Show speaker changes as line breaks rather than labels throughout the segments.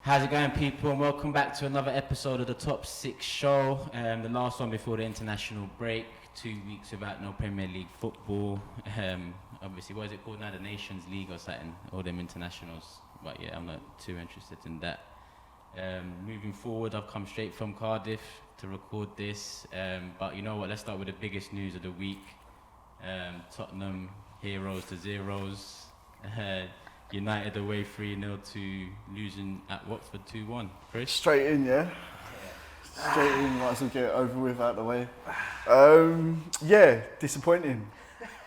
How's it going, people? And welcome back to another episode of the Top 6 show. The last one before the international break. 2 weeks without no Premier League football. Obviously, what is it called now? The Nations League or something? All them internationals. But yeah, I'm not too interested in that. Moving forward, I've come straight from Cardiff to record this. But you know what? Let's start with the biggest news of the week. Tottenham heroes to zeros. United away 3-0 to losing at Watford 2-1. Chris?
Straight in, yeah? Straight in, might as well get it over with, out the way. Yeah, disappointing.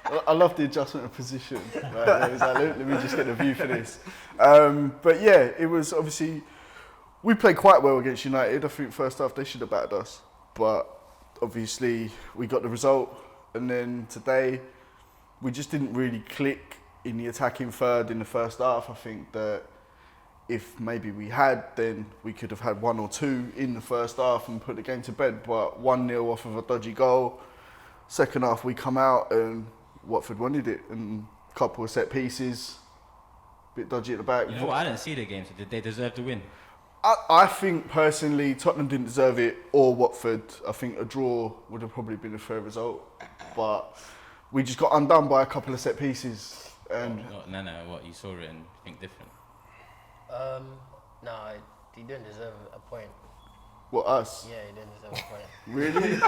I love the adjustment of position. It was like, let me just get a view for this. But yeah, it was obviously, we played quite well against United. I think first half they should have battered us. But obviously we got the result. And then today, we just didn't really click in the attacking third in the first half. I think that if maybe we had, then we could have had 1 or 2 in the first half and put the game to bed. But 1-0 off of a dodgy goal. Second half we come out and Watford wanted it, and a couple of set pieces, a bit dodgy at the back.
You know what? I didn't see the game, so did they deserve to win?
I think personally Tottenham didn't deserve it, or Watford. I think a draw would have probably been a fair result. But we just got undone by a couple of set pieces. And
No, what, you saw it and think different?
No, he didn't deserve a point.
What, us?
Yeah, he didn't deserve a point.
Really?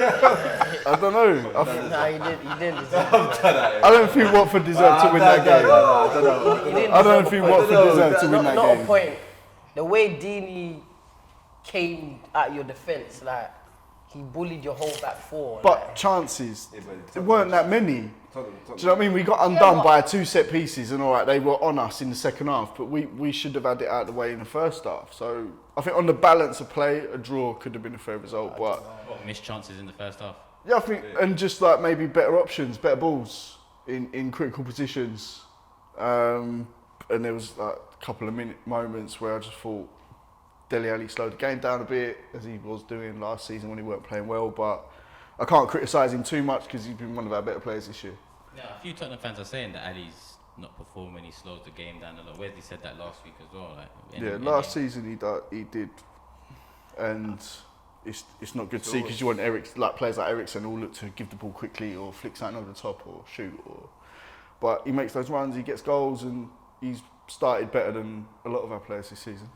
I don't know.
He didn't deserve a point.
I don't think Watford deserved to win that game. I don't think Watford deserved to win that game.
Not a point. The way Deeney came at your defence, like, he bullied your whole back four.
But
like,
chances, there weren't that many. Do you know what I mean? We got undone by 2 set pieces, and all right, they were on us in the second half, but we should have had it out of the way in the first half. So I think on the balance of play, a draw could have been a fair result. But
What, missed chances in the first half?
yeah, I think, and just like maybe better options, better balls in critical positions. And there was like a couple of moments where I just thought Dele Alli slowed the game down a bit, as he was doing last season when he weren't playing well. But I can't criticise him too much because he's been one of our better players this year.
Yeah, a few Tottenham fans are saying that Ali's not performing, he slows the game down a lot. Wesley said that last week as well. Last season
he did, and it's not good to see because you want players like Eriksen all look to give the ball quickly or flick something over the top or shoot. But he makes those runs, he gets goals, and he's started better than a lot of our players this season.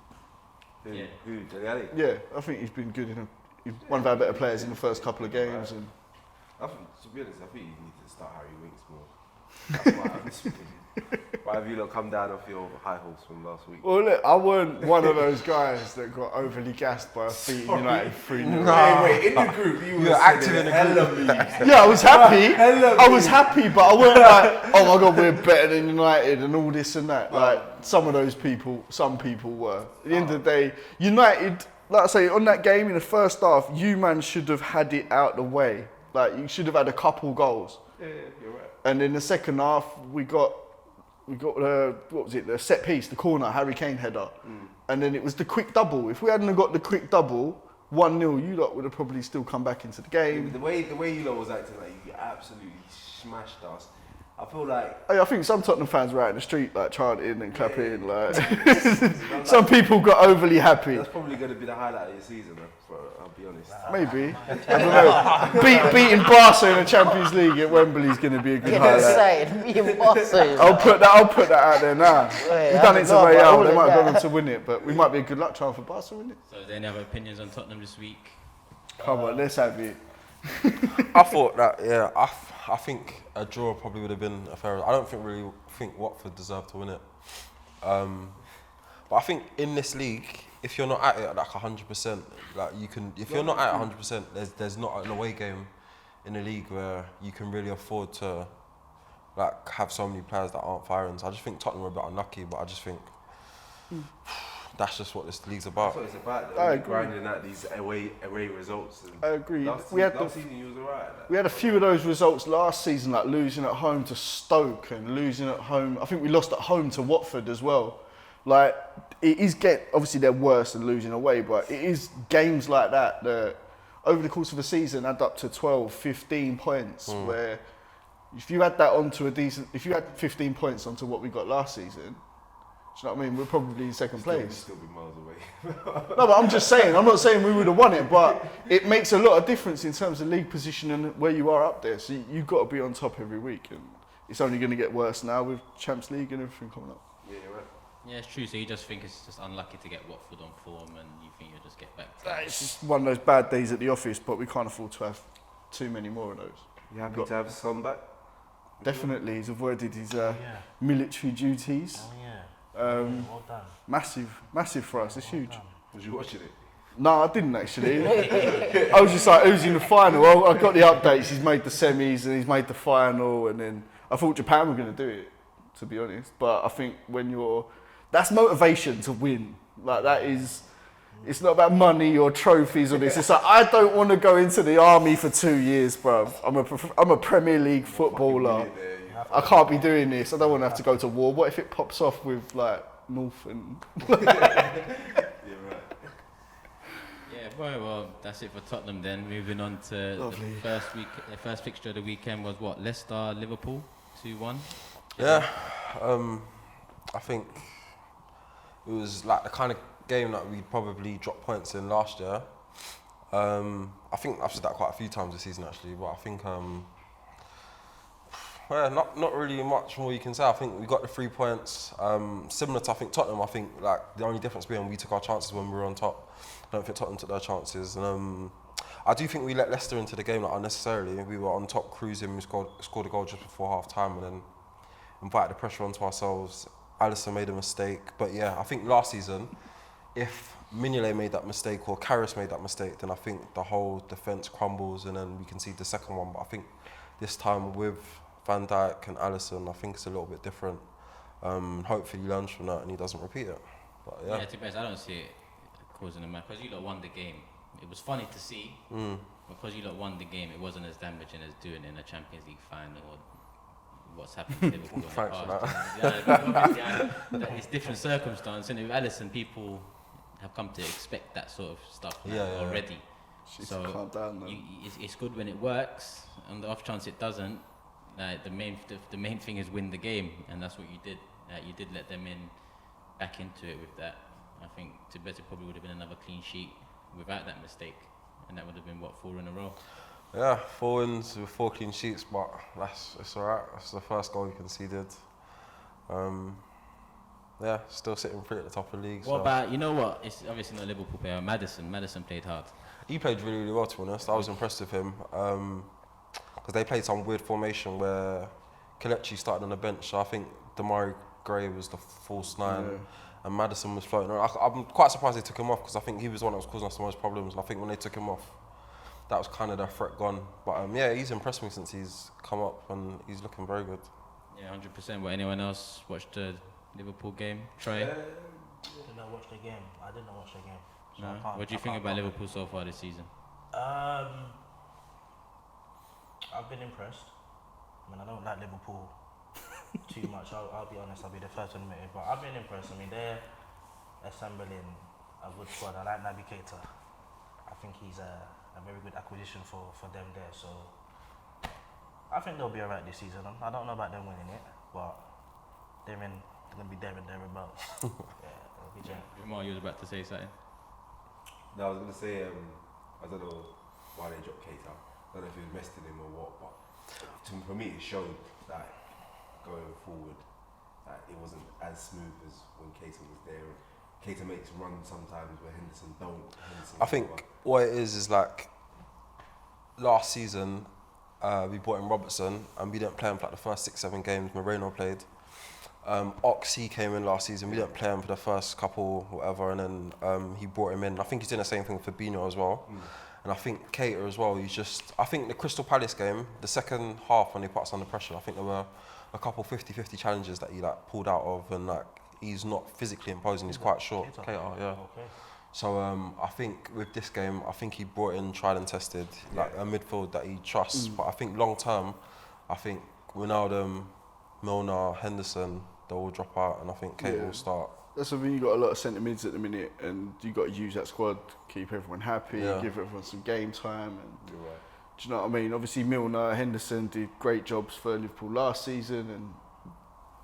Yeah.
Who? Dele Alli?
Yeah, I think he's been good. He's one of our better players in the first couple of games. And
I think, to be honest, I think you need to start Harry Winks more. That's why I miss him. Why have you not come down off your high horse from last week?
well, look, I weren't one of those guys that got overly gassed by us beating United 3-0.
Wait, in the group, you were active in the group.
Yeah, I was happy. I was happy, but I weren't like, oh my God, we're better than United and all this and that. Like, some people were. At the end of the day, United, like I say, on that game in the first half, you should have had it out the way. Like, you should have had a couple goals.
Yeah, you're right.
And in the second half, we got what was it? The set piece, the corner, Harry Kane header, and then it was the quick double. If we hadn't got the quick double, 1-0, you lot would have probably still come back into the game.
The way you lot was acting, like you absolutely smashed us. I feel like
I think some Tottenham fans were out in the street like chanting and clapping. Like some people got overly happy.
That's probably going to be the highlight of your season, I'll be honest.
Maybe. I don't know. Beating Barca in the Champions League at Wembley is going to be a good highlight.
Beating Barca.
I'll put that out there now. We've done it to Real. They might have gone on to win it, but we might be a good luck charm for Barca, wouldn't it?
So, is there any other opinions on Tottenham this week?
Come on, let's have it.
I thought that, yeah, I think a draw probably would have been a fair. I don't think Watford deserved to win it. But I think in this league, if you're not at it at like 100%, like you can. If you're not at 100%, there's not an away game in the league where you can really afford to like have so many players that aren't firing. So I just think Tottenham were a bit unlucky, but I just think. That's just what this league's about.
That's what it's about.
I agree.
Grinding out these away results.
I agree.
Last season you was alright.
We had a few of those results last season, like losing at home to Stoke and losing at home. I think we lost at home to Watford as well. Like, it is obviously they're worse than losing away, but it is games like that that over the course of a season add up to 12, 15 points. Where if you add that onto if you had 15 points onto what we got last season, you know what I mean? We're probably in second place.
Still be miles away.
No, but I'm just saying, I'm not saying we would have won it, but it makes a lot of difference in terms of league position and where you are up there. So you've got to be on top every week, and it's only going to get worse now with Champions League and everything coming up.
Yeah, you're right.
Yeah, it's true. So you just think it's just unlucky to get Watford on form, and you think you'll just get back to
It's just one of those bad days at the office, but we can't afford to have too many more of those.
You happy to have Son back?
Definitely, he's avoided his
Yeah.
military duties.
Oh yeah. Well done.
Massive for us. It's huge.
Done.
Was you watching it?
No, I didn't actually. I was just like, who's in the final? Well, I got the updates. He's made the semis and he's made the final, and then I thought Japan were going to do it, to be honest. But I think that's motivation to win. Like that is, it's not about money or trophies or this. It's like I don't want to go into the army for 2 years, bro. I'm a Premier League footballer. I can't be doing this. I don't want to have to go to war. What if it pops off with like North and?
Yeah, well, that's it for Tottenham then. Moving on to
Lovely.
the first fixture of the weekend was what? Leicester, Liverpool, 2-1.
Yeah, I think it was like the kind of game that we'd probably drop points in last year. I think I've said that quite a few times this season actually, but I think well, not really much more you can say. I think we got the 3 points. Similar to I think Tottenham. I think like the only difference being we took our chances when we were on top. I don't think Tottenham took their chances. And I do think we let Leicester into the game like, unnecessarily. We were on top cruising. We scored a goal just before half time and then invited the pressure onto ourselves. Alisson made a mistake. But yeah, I think last season, if Mignolet made that mistake or Karras made that mistake, then I think the whole defence crumbles and then we can see the second one. But I think this time with Van Dijk and Alisson, I think it's a little bit different. Hopefully he learns from that and he doesn't repeat it. But yeah.
To be honest, I don't see it causing a match because you lot won the game. It was funny to see, because you lot won the game. It wasn't as damaging as doing it in a Champions League final or what's happened to Liverpool in the
Thanks for
past. It's different circumstance, and with Alisson, people have come to expect that sort of stuff already.
So calm down,
it's good when it works. On the off chance it doesn't, the main thing is win the game, and that's what you did. You did let them in back into it with that. I think Tibet probably would have been another clean sheet without that mistake, and that would have been 4 in a row.
Yeah, 4 wins with 4 clean sheets, but it's alright. That's the first goal we conceded. Yeah, still sitting pretty at the top of the league.
What about, you know what? It's obviously not a Liverpool player. Madison played hard.
He played really, really well, to be honest. I was impressed with him because they played some weird formation where Kelechi started on the bench. So I think Damari Gray was the false 9. And Madison was floating around. I'm quite surprised they took him off because I think he was the one that was causing us the most problems. And I think when they took him off, that was kind of their threat gone. But yeah, he's impressed me since he's come up and he's looking very good.
Yeah, 100%. What, anyone else watched the Liverpool game? Troy?
Did I watch the game? I did not watch the game. So
No.
I can't-
What do you
I
think
can't
about
comment.
Liverpool so far this season?
I've been impressed. I mean, I don't like Liverpool too much. I'll be honest. I'll be the first to admit it. But I've been impressed. I mean, they're assembling a good squad. I like Naby Keita. I think he's a very good acquisition for them there. So I think they'll be alright this season. I don't know about them winning it, but they're gonna be there and thereabouts. They'll be there.
Jamal, you was about to say something.
No, I was going to say, I don't know why they dropped Keita. I don't know if he was messed in him or what, but for me it showed that going forward that it wasn't as smooth as when Keita was there. Keita makes runs sometimes where Henderson don't.
I think what it is like last season we brought in Robertson and we didn't play him for like the first 6-7 games. Moreno played. Ox, he came in last season. We didn't play him for the first couple, whatever, and then he brought him in. I think he's doing the same thing for Fabinho as well. And I think Keita as well. I think the Crystal Palace game, the second half when he put us under pressure, I think there were a couple 50-50 challenges that he like pulled out of, and like he's not physically imposing. He's quite short. Keita, yeah.
Okay.
So I think with this game, I think he brought in tried and tested, like a midfield that he trusts. But I think long term, I think Ronaldo, Milner, Henderson, they'll all drop out, and I think Keita will start.
That's something, you got a lot of centre mids at the minute, and you got to use that squad, keep everyone happy, give everyone some game time. And
You're right.
do you know what I mean? Obviously, Milner, Henderson did great jobs for Liverpool last season, and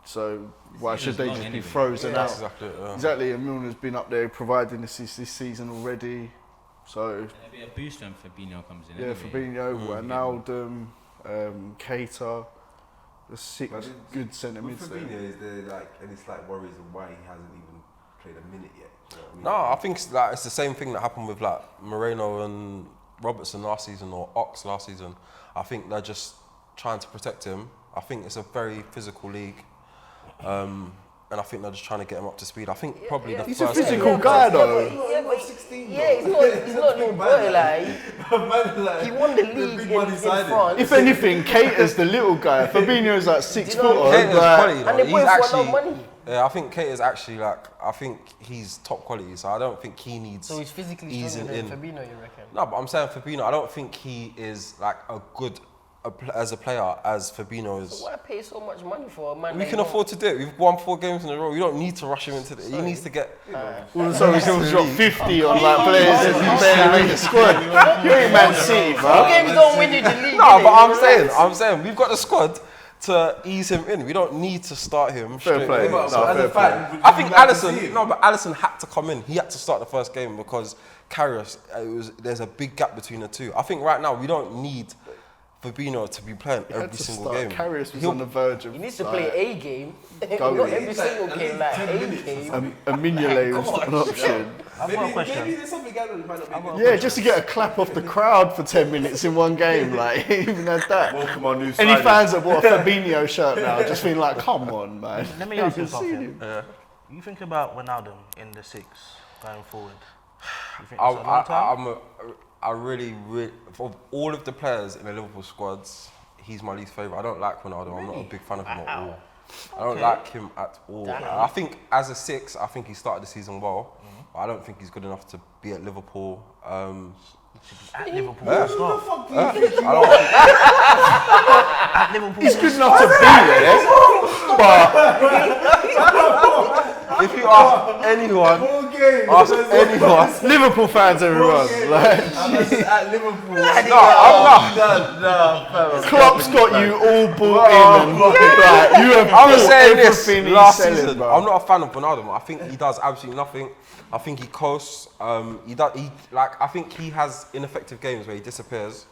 So why should
Season's
they
long
just be
anyway.
frozen
Yeah.
out?
That's exactly it. Yeah.
Exactly, and Milner's been up there providing assists this season already. So
It'll be a boost when Fabinho comes in.
yeah,
anyway.
Fabinho, Wijnaldum, Keita, the six
But
good centre
with
mids there.
Fabinho, is there like any slight worries of why he hasn't even played a minute yet? Do you know what I mean?
No, I think it's the same thing that happened with like Moreno and Robertson last season or Ox last season. I think they're just trying to protect him. I think it's a very physical league. And I think they're just trying to get him up to speed. I think probably the
He's a
first
physical
game.
guy though.
He's not no boy. Like he won the league in France.
If anything, Keita's the little guy. Fabinho's like 6
Do you know
foot.
Keita's quality,
and
though.
they
He's
both got no
actually.
money.
Yeah, I think Keita's actually I think he's top quality. So I don't think he needs.
So he's physically
easing
stronger than
in.
Fabinho, you reckon?
No, but I'm saying Fabinho. I don't think he is like as a player as Fabinho is.
So why pay so much money for a man?
We
that
can
you
afford to do it. We've won 4 games in a row. We don't need to rush him into the. He needs to get.
So he's going to drop 50 on like players if he barely made the squad. You ain't Man City,
Four
bro.
games don't win you the league.
No,
innit?
but I'm saying we've got the squad to ease him in. We don't need to start him
Fair
straight
play.
away.
No,
So as
fair
a
play.
fan,
I think
would you like to see
Alisson.
him?
No, but Alisson had to come in. He had to start the first game because Karius. There's a big gap between the two. I think right now we don't need Fabinho to be playing
He had
every
to
single
start.
game.
Karius was
He'll-
on the verge of.
He needs to play a game.
Go
Not
with
every
it.
single game, like a game.
A Mignolet was an option.
I've got a
Maybe
question.
there's something going on. It might not be
Yeah, just to get a clap off the crowd for 10 minutes in one game, like even had that.
welcome our new
Any
signing.
fans that bought a Fabinho shirt now just feeling like, come on, man.
Let me ask you
You've seen
something.
him.
You think about Wijnaldum in the 6 going forward? You think it's a long time?
I really, of all of the players in the Liverpool squads, he's my least favourite. I don't like Ronaldo. I'm not a big fan of him at all. I don't like him at all. I think as a 6, I think he started the season well. But I don't think he's good enough to be at Liverpool.
At Liverpool, stop. At Liverpool,
He's good enough to be there, but
If you ask anyone,
Liverpool fans, everyone, like,
At Liverpool.
Klopp's got you all bought in, and like, you have
I was
bought
saying this
everything he's
last
selling,
season.
bro.
I'm not a fan of Ronaldo. I think he does absolutely nothing. I think he coasts. I think he has ineffective games where he disappears,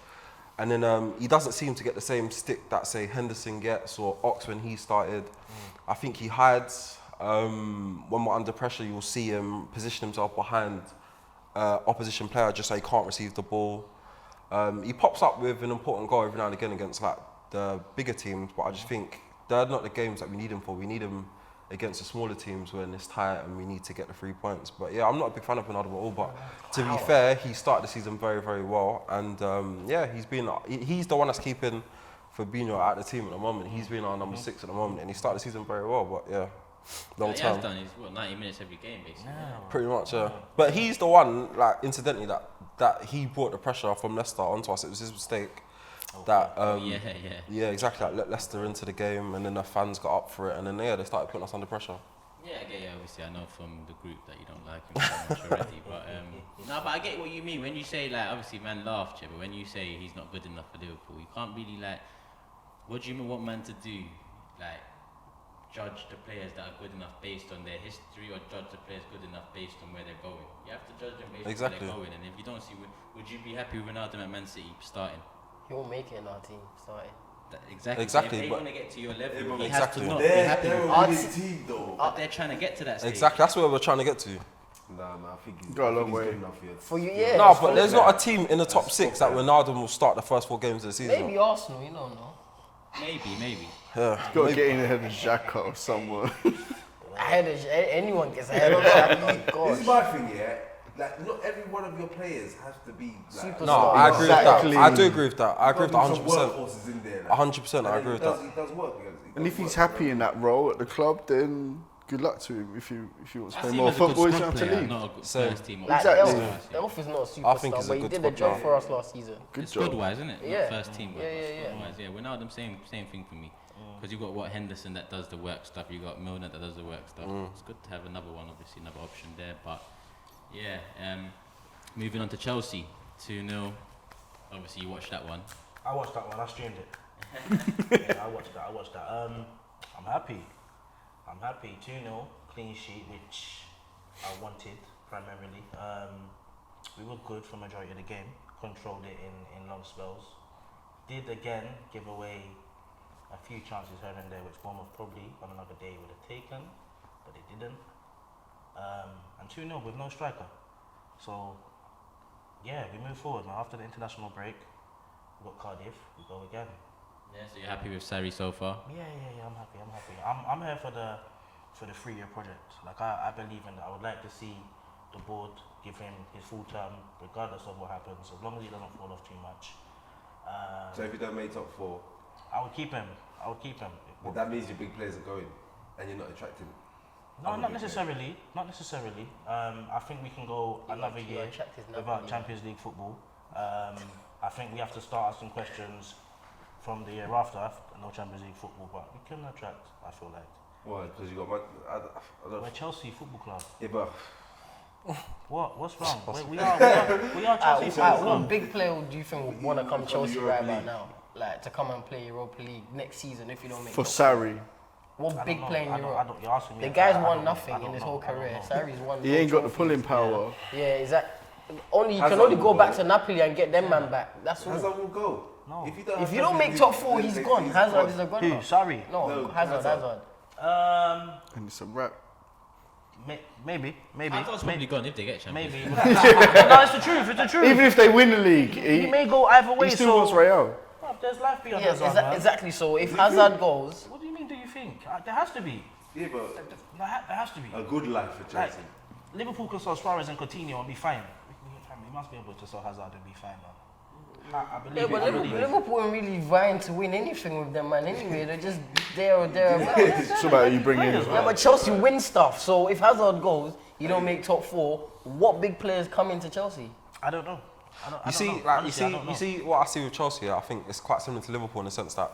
and then he doesn't seem to get the same stick that say Henderson gets or Ox when he started. I think he hides. When we're under pressure, you'll see him position himself behind opposition player just so he can't receive the ball. He pops up with an important goal every now and again against like the bigger teams, but I just think they're not the games that we need him for. We need him against the smaller teams when it's tight and we need to get the 3 points. But yeah, I'm not a big fan of Ronaldo at all. But to be fair, he started the season very, very well, and he's the one that's keeping Fabinho at the team at the moment. He's been our number 6 at the moment, and he started the season very well. But yeah, long
He
term.
has done his 90 minutes every game basically.
Pretty much, yeah. But he's the one, like, incidentally, that he brought the pressure from Leicester onto us. It was his mistake. Yeah, exactly. Like, let Leicester into the game, and then the fans got up for it, and then they started putting us under pressure.
Yeah, obviously I know from the group that you don't like him so much already, but but I get what you mean when you say, like, obviously man laughed, yeah, but when you say he's not good enough for Liverpool, you can't really, like, what do you want man to do, like, judge the players that are good enough based on their history, or judge the players good enough based on where they're going? You have to judge them based on where they're going, and if you don't see, would you be happy with Ronaldo at Man City starting?
He won't make it in our team starting.
Exactly.
Exactly,
If they
but-
want to get to your level,
Yeah, but
he
exactly.
has to not be happy
They're
with
a winning team though.
but they're trying to get to that stage.
Exactly, that's where we're trying to get to.
I think he's
Got a long
he's
way.
good enough here.
For you, yeah.
No,
it's
but
for
there's
you.
not a team in the top 6 that Ronaldo will start the first 4 games of the season.
Maybe Arsenal, you don't know.
Maybe.
Yeah.
Got to get in ahead of Xhaka or someone.
Ahead of anyone gets ahead of Shaq.
This is
Gosh.
my thing, yeah. Like, not every one of your players has to be like,
Superstar.
No, I agree
Exactly.
with that. I do agree with that. I agree with that
Some
100%.
workhorses in there.
100%, I agree with that.
He does work.
And if he's happy in that role at the club, then good luck to him. If you want to
I
play
see him
more
as a good
football, he's
squad
going to have to
player,
leave.
not a good
Same.
first team.
Like
Exactly.
Elf is not a
I think
superstar,
he's a
but he
good
did
squad
the job
player.
for us last season.
Good
Squad
job.
wise, isn't it?
Yeah.
Not first team. But
Yeah.
squad wise, yeah. We're now the same thing for me. Because you've got Henderson that does the work stuff. You got Milner that does the work stuff. It's good to have another one, obviously another option there. But yeah, moving on to Chelsea, 2-0. Obviously you watched that one.
I watched that one. I streamed it. Yeah, I watched that. I'm happy. I'm happy. 2-0, clean sheet, which I wanted primarily. We were good for majority of the game, controlled it in long spells. Did again give away a few chances here and there, which Bournemouth probably on another day would have taken, but they didn't. And 2-0 with no striker. So, yeah, we move forward now. After the international break, we got Cardiff, we go again.
Yeah, so you're happy with Sarri so far?
Yeah, I'm happy. I'm here for the 3-year project. Like I believe in that. I would like to see the board give him his full term, regardless of what happens, as long as he doesn't fall off too much.
So if you don't make top 4,
I would keep him.
but that means your big players are going, and you're not attracting.
No, not necessarily. I think we can go another year without Champions League football. I think we have to start asking questions from the year after, no Champions League football, but we can attract, I feel like.
Why? Because you got I don't.
We're Chelsea Football Club.
Yeah, but
What's wrong? We are Chelsea Football Club.
What big player do you think would want to come Chelsea right about now? Like to come and play Europa League next season if you don't make
For
top
Sarri.
What big player in Europe?
You're asking me.
The guy's won nothing in his whole career. Sarri's won.
He ain't got the pulling power.
Yeah, is that only you can
Hazard
only go
will
back
go.
to Napoli and get them man back. That's all.
Hazard will go.
No.
If you don't make top 4, he's gone. Hazard is a
Who?
goner.
Sorry.
No, Hazard.
And it's a wrap.
Maybe.
Hazard's probably gone if they get champions.
Maybe. No, it's the truth.
Even if they win the league,
He may go either way.
he still wants Real.
Well, there's life beyond
Yes,
Hazard, man.
exactly. So if Hazard goes,
What do you mean? Do you think there has to be?
Yeah, but
There has to be.
a good life for
Like,
Chelsea.
Liverpool can sell Suarez and Coutinho and be fine. We must be able to sell Hazard and be fine, man. I believe
yeah,
it.
but
I believe it.
Liverpool aren't really vying to win anything with them, man. Anyway, they're just there or thereabouts.
It's about you bring in.
Yeah, but Chelsea win stuff. So if Hazard goes, you don't make top 4. What big players come into Chelsea?
I don't know.
You see, what I see with Chelsea. I think it's quite similar to Liverpool in the sense that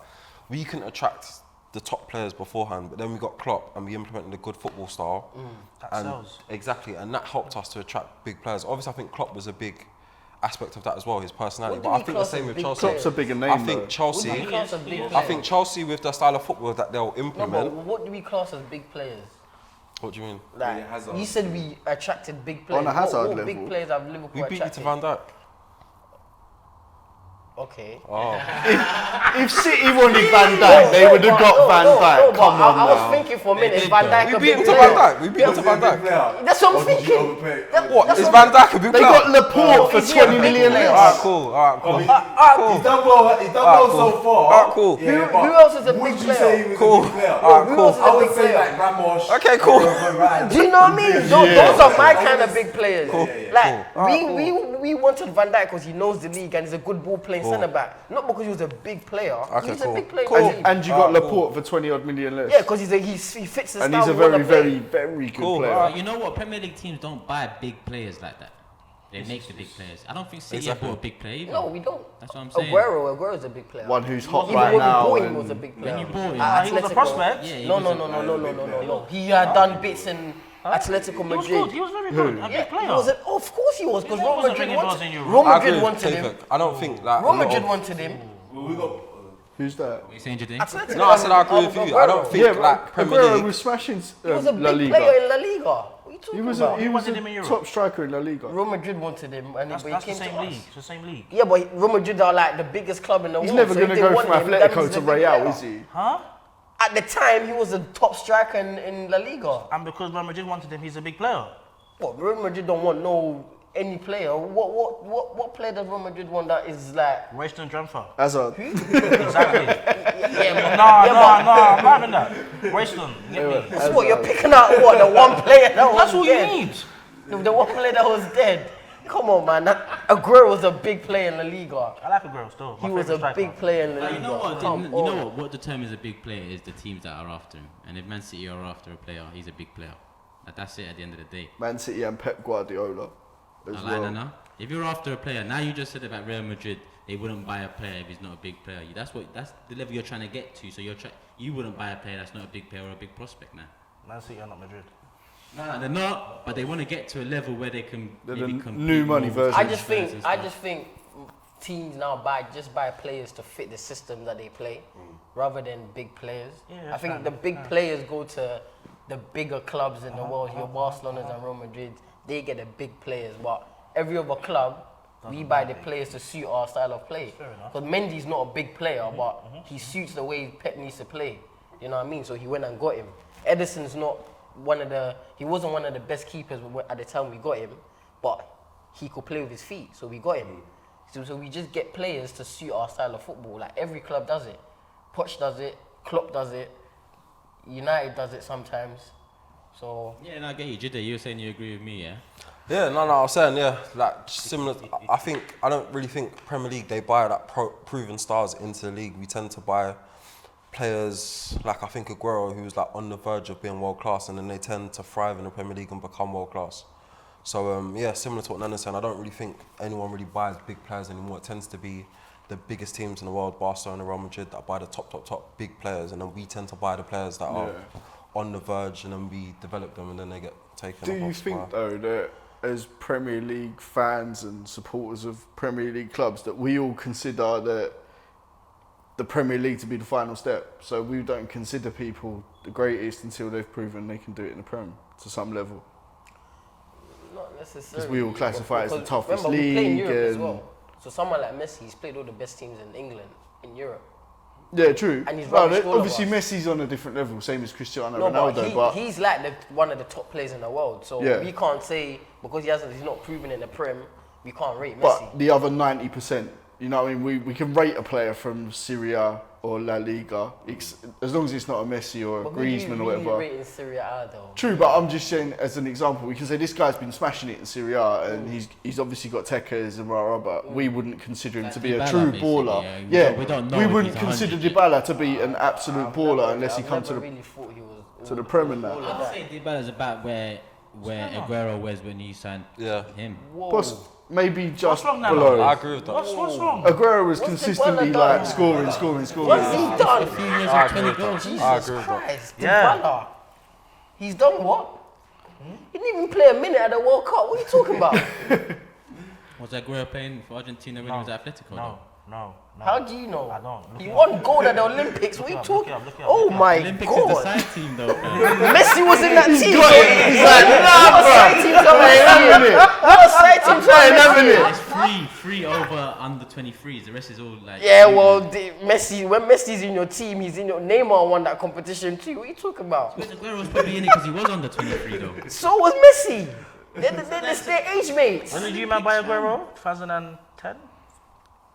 we can attract the top players beforehand, but then we got Klopp and we implemented a good football style.
That
and
sells.
Exactly, and that helped us to attract big players. Obviously, I think Klopp was a big aspect of that as well, his personality.
What
But
do
I
we
think the
class
same
as
with
big
Chelsea.
players?
Klopp's a bigger name
I
though.
think
What do
Chelsea.
we class as big
I
players?
think Chelsea with the style of football that they'll
No, but
implement.
what do we class as big players?
What do you mean?
Like,
Yeah, Hazard.
you said we attracted big players.
On a Hazard
what
level.
big players have Liverpool
We beat you to
attracted?
Van Dijk.
Okay.
Oh,
If City wanted Van Dijk, they would have got Van Dijk.
but
Come on
I was
now.
thinking for a minute,
They
is
did
Van
though.
Dijk
we
a
beat
big
him to
player?
Van Dijk. We beat him to Van Dijk.
That's what I'm thinking.
What is Van Dijk a big
They
player?
got Laporte for
Is he a
20
big
million
player?
less.
Alright, cool.
He's done well. He's done well so far.
Alright, cool.
Yeah,
Who
but
else is a
would
big
you
player?
say he was
Cool.
a big player?
Alright,
Who
cool.
else is
I
a
would
big
say
player?
like Ramos.
Okay, cool.
Do you know what I mean? Those are my kind of big players.
Cool.
Like
Cool.
we wanted Van Dijk because he knows the league and he's a good ball playing centre back. Not because he was a big player.
Okay,
He's
cool.
a big player.
Cool.
in the league.
And you got Laporte for 20 odd million less.
Yeah, because he fits the
And
style
he's a
we wanna
very,
play.
very good
Cool.
player.
But you know what? Premier League teams don't buy big players like that. They make the big players. I don't think City
Exactly.
have bought a big player either.
No, we don't.
That's what I'm saying.
Aguero's a big player.
One who's hot
Even
right
when we
now.
bought him,
and-
he was a big player.
When you bought him,
He was a
Atletico.
prospect.
Yeah, he
No,
was
no,
a-
no, no, no, no, no, no, no. He had done bits in Atletico
He was
Madrid.
good. He was very good. A
Yeah,
big player.
he was of course he was, because
He
Real
wasn't
Madrid
ringing bells
wanted
in Europe.
Real
I agree
Madrid
with
wanted him.
Tafik. I don't think that.
Real Madrid wanted him.
We got.
Who's that?
What you saying, Jadine?
Atletico.
No, I said I agree with you. I don't think
Yeah,
like Premier
Aguero
League.
was smashing
He was a
La
big
Liga.
player in La Liga. What are you
He
talking
was
about?
a
wanted him in Europe.
top striker in La Liga.
Real Madrid wanted him, and
That's
he
the
came
same
to
league.
us.
It's the same league.
Yeah, but Real Madrid are like the biggest club in the
He's
world.
never
so
going
if
to
they
go
want
from
him, that
Atletico
means
to
he's a big
Real,
player.
is he?
Huh?
At the time, he was a top striker in La Liga.
And because Real Madrid wanted him, he's a big player.
What, Real Madrid don't want any player. What player does Real Madrid want that is like?
Royston Drenfer.
Hazard.
Exactly.
Yeah,
No, I'm not having that. Royston, get me.
That's what you're picking out. What, the one player that was
That's what
dead?
you need.
The one player that was dead. Come on, man. Aguero was a big player in La Liga.
I like Aguero still.
He was a big player in La
But
Liga.
you know what?
Come
You know
on.
what? What determines a big player is the teams that are after him. And if Man City are after a player, he's a big player. Like, that's it at the end of the day.
Man City and Pep Guardiola as
I like
well.
that now. If you're after a player, now you just said about Real Madrid, they wouldn't buy a player if he's not a big player. That's the level you're trying to get to. So you wouldn't buy a player that's not a big player or a big prospect now.
Man City are not Madrid.
No, they're not. But they want to get to a level where they can
They're
maybe
the
compete
new money
more with
version.
I
Spurs
just
and
think
stuff.
teams now buy players to fit the system that they play, rather than big players.
Yeah,
I
that's
think
fine.
the big players go to the bigger clubs in the world, your Barcelonas and Real Madrid, they get the big players. But every other club, we buy the players to suit our style of play.
Fair enough.
Because Mendy's not a big player, but he suits the way Pep needs to play. You know what I mean? So he went and got him. Edison's not he wasn't one of the best keepers at the time we got him, but he could play with his feet, so we got him. So we just get players to suit our style of football. Like every club does it. Poch does it, Klopp does it, United does it sometimes. So
Yeah, and I get you, Jide. You were saying you agree with me, yeah?
Yeah, no, I was saying, yeah, like similar. I don't really think Premier League they buy like proven stars into the league. We tend to buy players like I think Aguero, who's like on the verge of being world class, and then they tend to thrive in the Premier League and become world class. So yeah, similar to what Nana's saying, I don't really think anyone really buys big players anymore. It tends to be the biggest teams in the world, Barcelona, Real Madrid, that buy the top big players, and then we tend to buy the players that are on the verge, and then we develop them, and then they get taken.
Do you think though that as Premier League fans and supporters of Premier League clubs that we all consider that the Premier League to be the final step? So we don't consider people the greatest until they've proven they can do it in the Prem to some level.
not necessarily.
Because we all classify it as the
Because
toughest
remember, we play in
league
Europe as
and-
well. So someone like Messi, he's played all the best teams in England, in Europe.
Yeah, true.
And he's
Well,
rubbish all of
obviously
us.
Messi's on a different level, same as Cristiano
No,
Ronaldo.
but he's like one of the top players in the world. So
Yeah.
we can't say because he's not proven in the Prem, we can't rate Messi.
But the other 90%, you know what I mean? We can rate a player from Serie A or La Liga, as long as it's not a Messi or a
But who do you
Griezmann or
really
whatever.
rate in Serie A though?
True, but I'm just saying as an example, we can say this guy's been smashing it in Serie A and he's obviously got techers and rah, but we wouldn't consider him
Like
to be a
Dybala,
true
basically,
baller.
yeah. We don't know
we
if
wouldn't
he's
consider
100.
Dybala to be an absolute baller unless he comes to the...
really thought he was
to the Prem and that.
all of
I'd
that.
say Dybala's about where Aguero was when you signed him.
Whoa.
Maybe just
wrong now?
below.
I agree with that.
What's wrong?
Aguero was
What's
consistently
Dybala done?
like scoring.
What's he
A
done?
few years
I
and 20
agree with
goals.
that.
Jesus
I agree with that.
Christ,
Yeah.
Dybala. He's done what? He didn't even play a minute at the World Cup. What are you talking about?
Was Aguero playing for Argentina when he was at Atletico?
No.
How do you know?
I don't. Look
He
it
won
up.
gold at the Olympics. What are you
Look it
talking?
up, look it up,
Oh
look it up.
my
Olympics is the
God!
side team though.
Messi was in that team.
He's like, nah,
What a side team to Messi.
It's free over under 23s. The rest is all like.
Yeah, well, Messi. When Messi's in your team, he's in your. Neymar won that competition too. What are you talking about?
Aguero was probably in it because he was under 23 though.
So was Messi. They're age mates.
When did you man buy Aguero? 2010?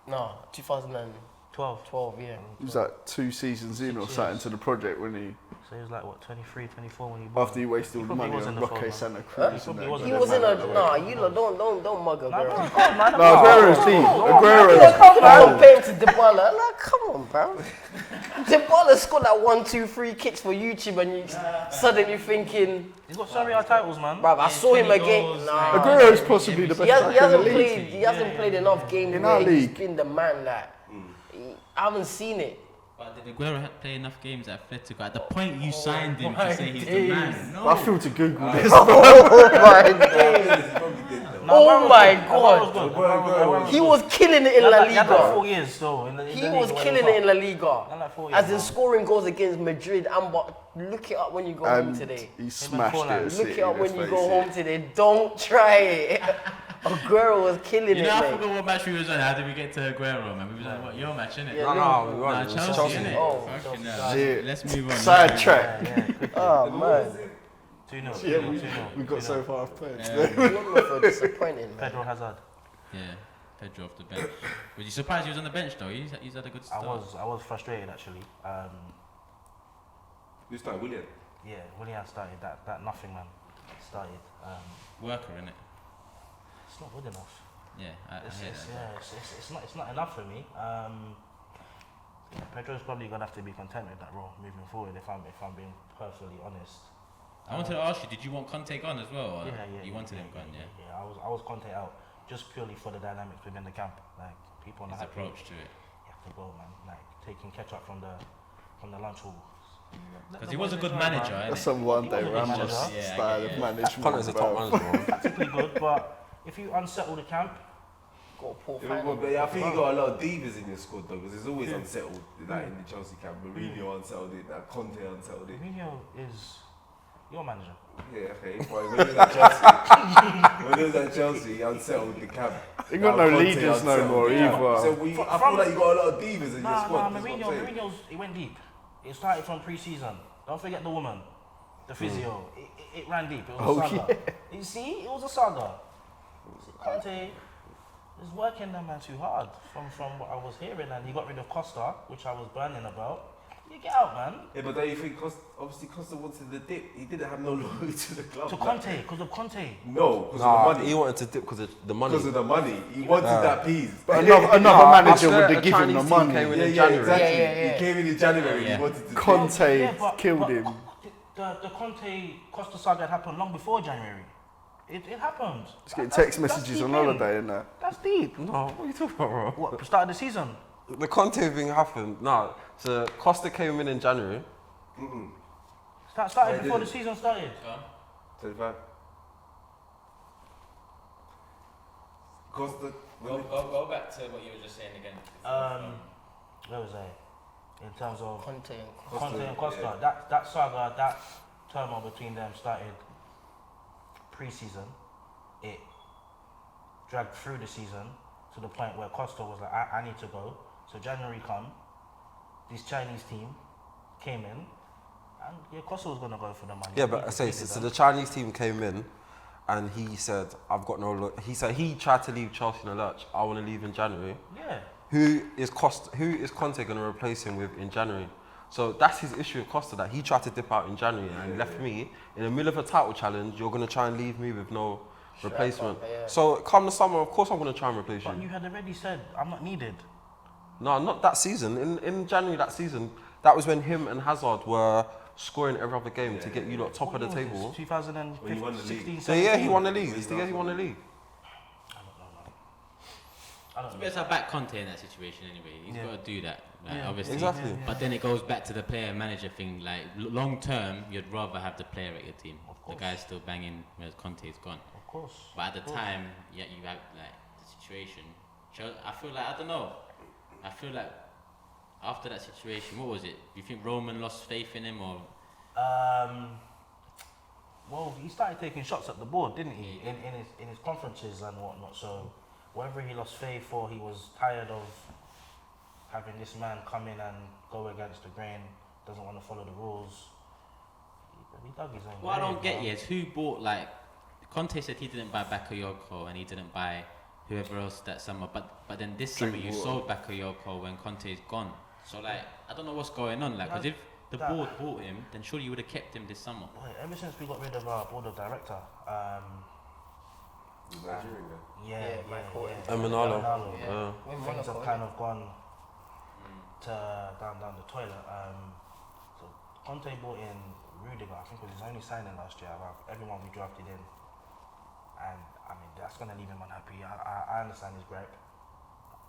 No, 2012,
12.
yeah.
He was like 2 seasons in or something to the project when he...
So he was like, what, 23, 24 when he bought
After he wasted all the
probably
money
was
on
in the
Roque
fold,
Santa
man.
Cruz.
He probably
and
was
that.
in
He
the
was in
Man,
a. Nah, you lot don't mug Aguero.
No, Aguero's deep. Aguero's
Can't compare him to Dybala. Like, come on, bro. Dybala scored like 1, 2, 3 kicks for YouTube, and you suddenly thinking,
He's got Serie A titles, man.
bruv, I saw him
20
again.
goals,
Nah,
Aguero's possibly the best
he
striker in the
hasn't
league.
played. He hasn't played enough games
In
where
our
he's
league.
been the man. Like, I haven't seen it.
But did Aguero play enough games at Atletico? At the point you signed him
my
to say he's the
days.
man. No.
I feel to Google this.
Oh my days. Oh my
Aguero's
God.
good. Aguero's
He
good.
was killing it in La
He had like
Liga.
4 years though. In the
He
league
was
when
killing it in La Liga.
Had like 4 years,
As in
man.
scoring goals against Madrid and look it up when you go home
And
today.
he smashed it at
Look
Look
City,
it up
let's
when you
face
go
it.
home today. Don't try it. Aguero was killing
You
it,
know, I
mate.
forgot what match we was on. How did we get to Aguero, man? We was on what, your match, innit?
Yeah,
No, we
Nah,
weren't. It was
Chelsea,
Chelsea.
innit?
Oh,
Fucking
Chelsea.
hell.
Yeah.
Let's move on.
Sidetrack.
Oh man.
2-0.
Yeah, we got so far off points.
Not for disappointing, man.
Pedro Hazard.
Yeah, Pedro off the bench. Was you surprised he was on the bench though? He's had a good
I
start.
was frustrated actually.
Who started? William?
Yeah, when he had started that nothing man started.
Worker, innit?
It's not good enough.
Yeah, I hear that.
It's not enough for me. Pedro's probably gonna have to be content with that role moving forward. If I'm being perfectly honest.
I wanted to ask you, did you want Conte gone as well? Or
Yeah.
You wanted him gone, yeah?
Yeah, I was Conte out just purely for the dynamics within the camp. Like people on
His
the
approach to it.
You have to go, man. Like taking ketchup from the lunch hall.
Because he was a good manager,
That's
innit?
some one day
He was a good
Ramos
manager.
Yeah, I
style
get
of
it.
management.
Connor's a top
bro.
manager, man.
Tactically good, but if you unsettle the camp,
Got a poor
Yeah,
final.
but I think you got a lot of divas in your squad though, because it's always unsettled. Like in the Chelsea camp, Mourinho unsettled it, that Conte unsettled it.
Mourinho is Your manager.
Yeah, okay. But when he was at Chelsea, he unsettled the camp.
He got no leaders no more
the camp.
either.
So I feel like you got a lot of divas in your
Nah,
squad. That's what I'm saying.
Mourinho's, it went deep. It started from pre-season. Don't forget the woman, the physio. It ran deep. It was a saga.
Yeah.
You see, it was a saga. Conte is working that man too hard from what I was hearing, and he got rid of Costa, which I was burning about. You get out, man.
Yeah, but don't you think Costa wanted the dip? He didn't have no loyalty to the club.
To Conte, because of Conte.
No, because of the money.
he wanted to dip because of the money.
Because of the money. He wanted that piece.
But another manager would have given him the money.
Came in
Yeah,
in
yeah,
January.
exactly.
Yeah.
He came in January. He wanted to
Conte
but
killed him.
The Conte Costa saga had happened long before January. It happened.
Just getting
That's
text messages
deep
on
in.
holiday and that.
That's deep.
No, what are you talking about, bro?
What, the start of the season?
The Conte thing happened. No, so Costa came in January.
Started
Yeah,
before
did
the
it?
season started.
35. Costa.
Go back to what you were just saying again.
Where was I? In terms of
Conte and
Conte and Costa,
yeah.
that saga, that turmoil between them started pre-season. It dragged through the season to the point where Costa was like, I need to go. So January come, this Chinese team came in, and yeah, Costa was gonna go for the money.
Yeah, but I say so the Chinese team came in, and he said, "I've got no." He said he tried to leave Chelsea in a lurch. I want to leave in January.
Yeah.
Who is Conte going to replace him with in January? So that's his issue with Costa, that he tried to dip out in January and left me in the middle of a title challenge. You're going to try and leave me with no replacement.
yeah.
So come the summer, of course I'm going to try and replace
But
you.
you had already said I'm not needed.
No, not that season. In January that season, that was when him and Hazard were scoring every other game to get you lot top of the
What year was
table.
this? 2015,
When you won the league.
16,
So yeah, he
17?
won the league. It's the year he won the league.
I don't know.
It's about back Conte in that situation anyway. He's
Yeah.
got to do that, like,
Yeah.
obviously.
Exactly.
But then it goes back to the player manager thing. Like long term, you'd rather have the player at your team.
Of
The
course.
guy's still banging, whereas Conte is gone.
Of course.
But at the
Of course.
time, yeah, you have like the situation. I feel like I don't know. I feel like after that situation, what was it? Do you think Roman lost faith in him, or
Well, he started taking shots at the board, didn't he? In his conferences and whatnot. So whether he lost faith or he was tired of having this man come in and go against the grain, doesn't want to follow the rules. He dug his own
what I
grave,
don't get
man.
yet is who bought like Conte said he didn't buy Bakayoko and he didn't buy whoever else that summer, but then this summer you sold Bakayoko when Conte is gone. So like I don't know what's going on. Like, because if the board bought him, then surely you would have kept him this summer.
Wait, ever since we got rid of our board of director,
Nigerian guy.
yeah,
Mike Horton.
Emanalo.
Yeah.
When
Things
Monaco,
have kind of gone to down the toilet. So Conte bought in Rudiger. I think it was his only signing last year. Out of everyone we drafted in, and I mean that's gonna leave him unhappy. I understand his gripe,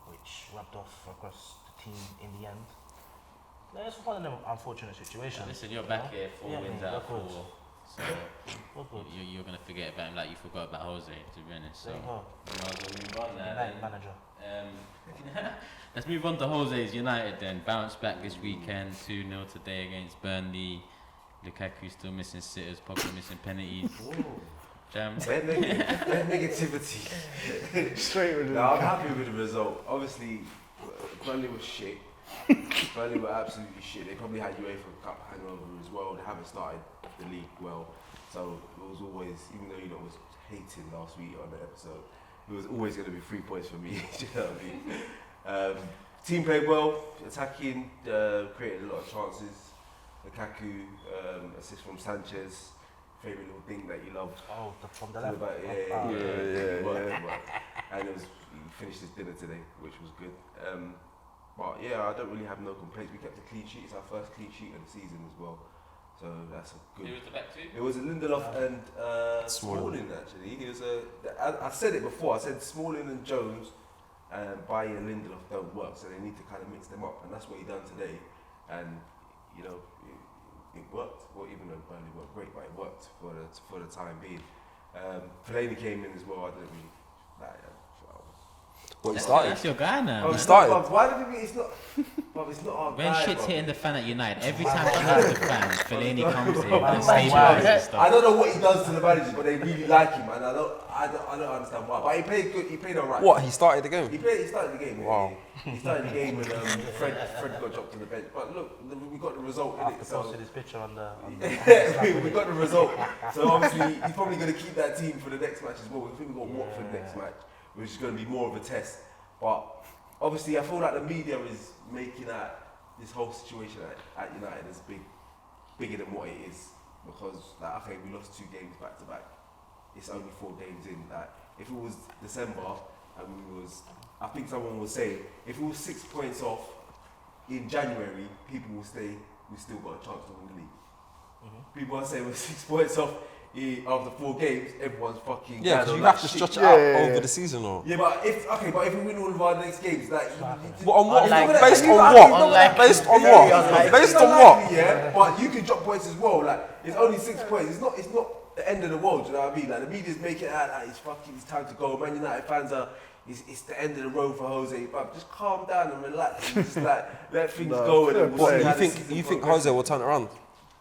which rubbed off across the team in the end. Yeah, it's one of them unfortunate situations.
Listen, you're back here, 4
Yeah,
wins
mate,
out of
we're
4.
good.
So
We're good.
you're gonna forget about him like you forgot about Jose, to be honest. So
There you go.
we might as well move on now.
United
then.
manager.
Let's move on to Jose's United then. Bounce back this weekend, 2-0 today against Burnley. Lukaku still missing sitters, Pogba missing penalties. Jam.
Bare negativity.
Straight with
No, I'm happy with the result. Obviously, Burnley was shit. Burnley were absolutely shit. They probably had UEFA Cup hangover as well. They haven't started the league well. So it was always, even though was hating last week on the episode, it was always going to be 3 points for me. Do you know what I mean? Team played well, attacking, created a lot of chances. Lukaku, assist from Sanchez, favourite little thing that you love.
Oh, from the
To the
left.
back,
Oh,
It worked. And he finished his dinner today, which was good. But yeah, I don't really have no complaints. We kept a clean sheet. It's our first clean sheet of the season as well. So that's a good.
Who was the back two?
It was Lindelof and Smalling actually. He was I said it before. I said Smalling and Jones and Bailly and Lindelof don't work, so they need to kind of mix them up, and that's what he done today. And you know, it worked. Well, even though Burnley weren't great, but it worked for the time being. Fellaini came in as well. I didn't really like.
What, he started?
That's your guy now.
He started.
Why did we? It's not. But it's not our
When
guy,
shit's
bruv.
hitting the fan at United, every time she hits the fan, Fellaini comes in and
Wow.
stabilises
I
stuff.
don't know what he does to the managers, but they really like him, and I don't understand why. But he played good. He played alright.
What, he started the game?
He started the game.
Wow.
He started the game, and Fred got dropped on the bench. But look, we got the result.
I have
innit?
to
So
post this picture on the
we got the result. So obviously he's probably going to keep that team for the next match as well. I think we got Watford next match, which is going to be more of a test. But obviously, I feel like the media is making that this whole situation at United is bigger than what it is, because like, okay, we lost 2 games back to back. It's only 4 games in. Like if it was December and I think someone was saying if it was 6 points off in January, people will say we still got a chance to win the league. People are saying we're 6 points off after 4 games, everyone's fucking.
Yeah,
down
because
on
you
that
have to
shit.
stretch it
Yeah,
out
yeah,
over
yeah.
the season, or.
Yeah, but if we win all of our next games, like
What, on what?
Unlike-
Based on
Unlike-
what? Based on
Very
what?
unlikely.
Based on what?
Yeah, but you can drop points as well. Like it's only 6 points. It's not the end of the world. Do you know what I mean? Like the media's making it out like it's time to go. Man United fans are. It's the end of the road for Jose. But just calm down and relax. And just like let things go. And then we'll
What,
see
you
how the
think
season
you think
progresses.
Jose will turn it around?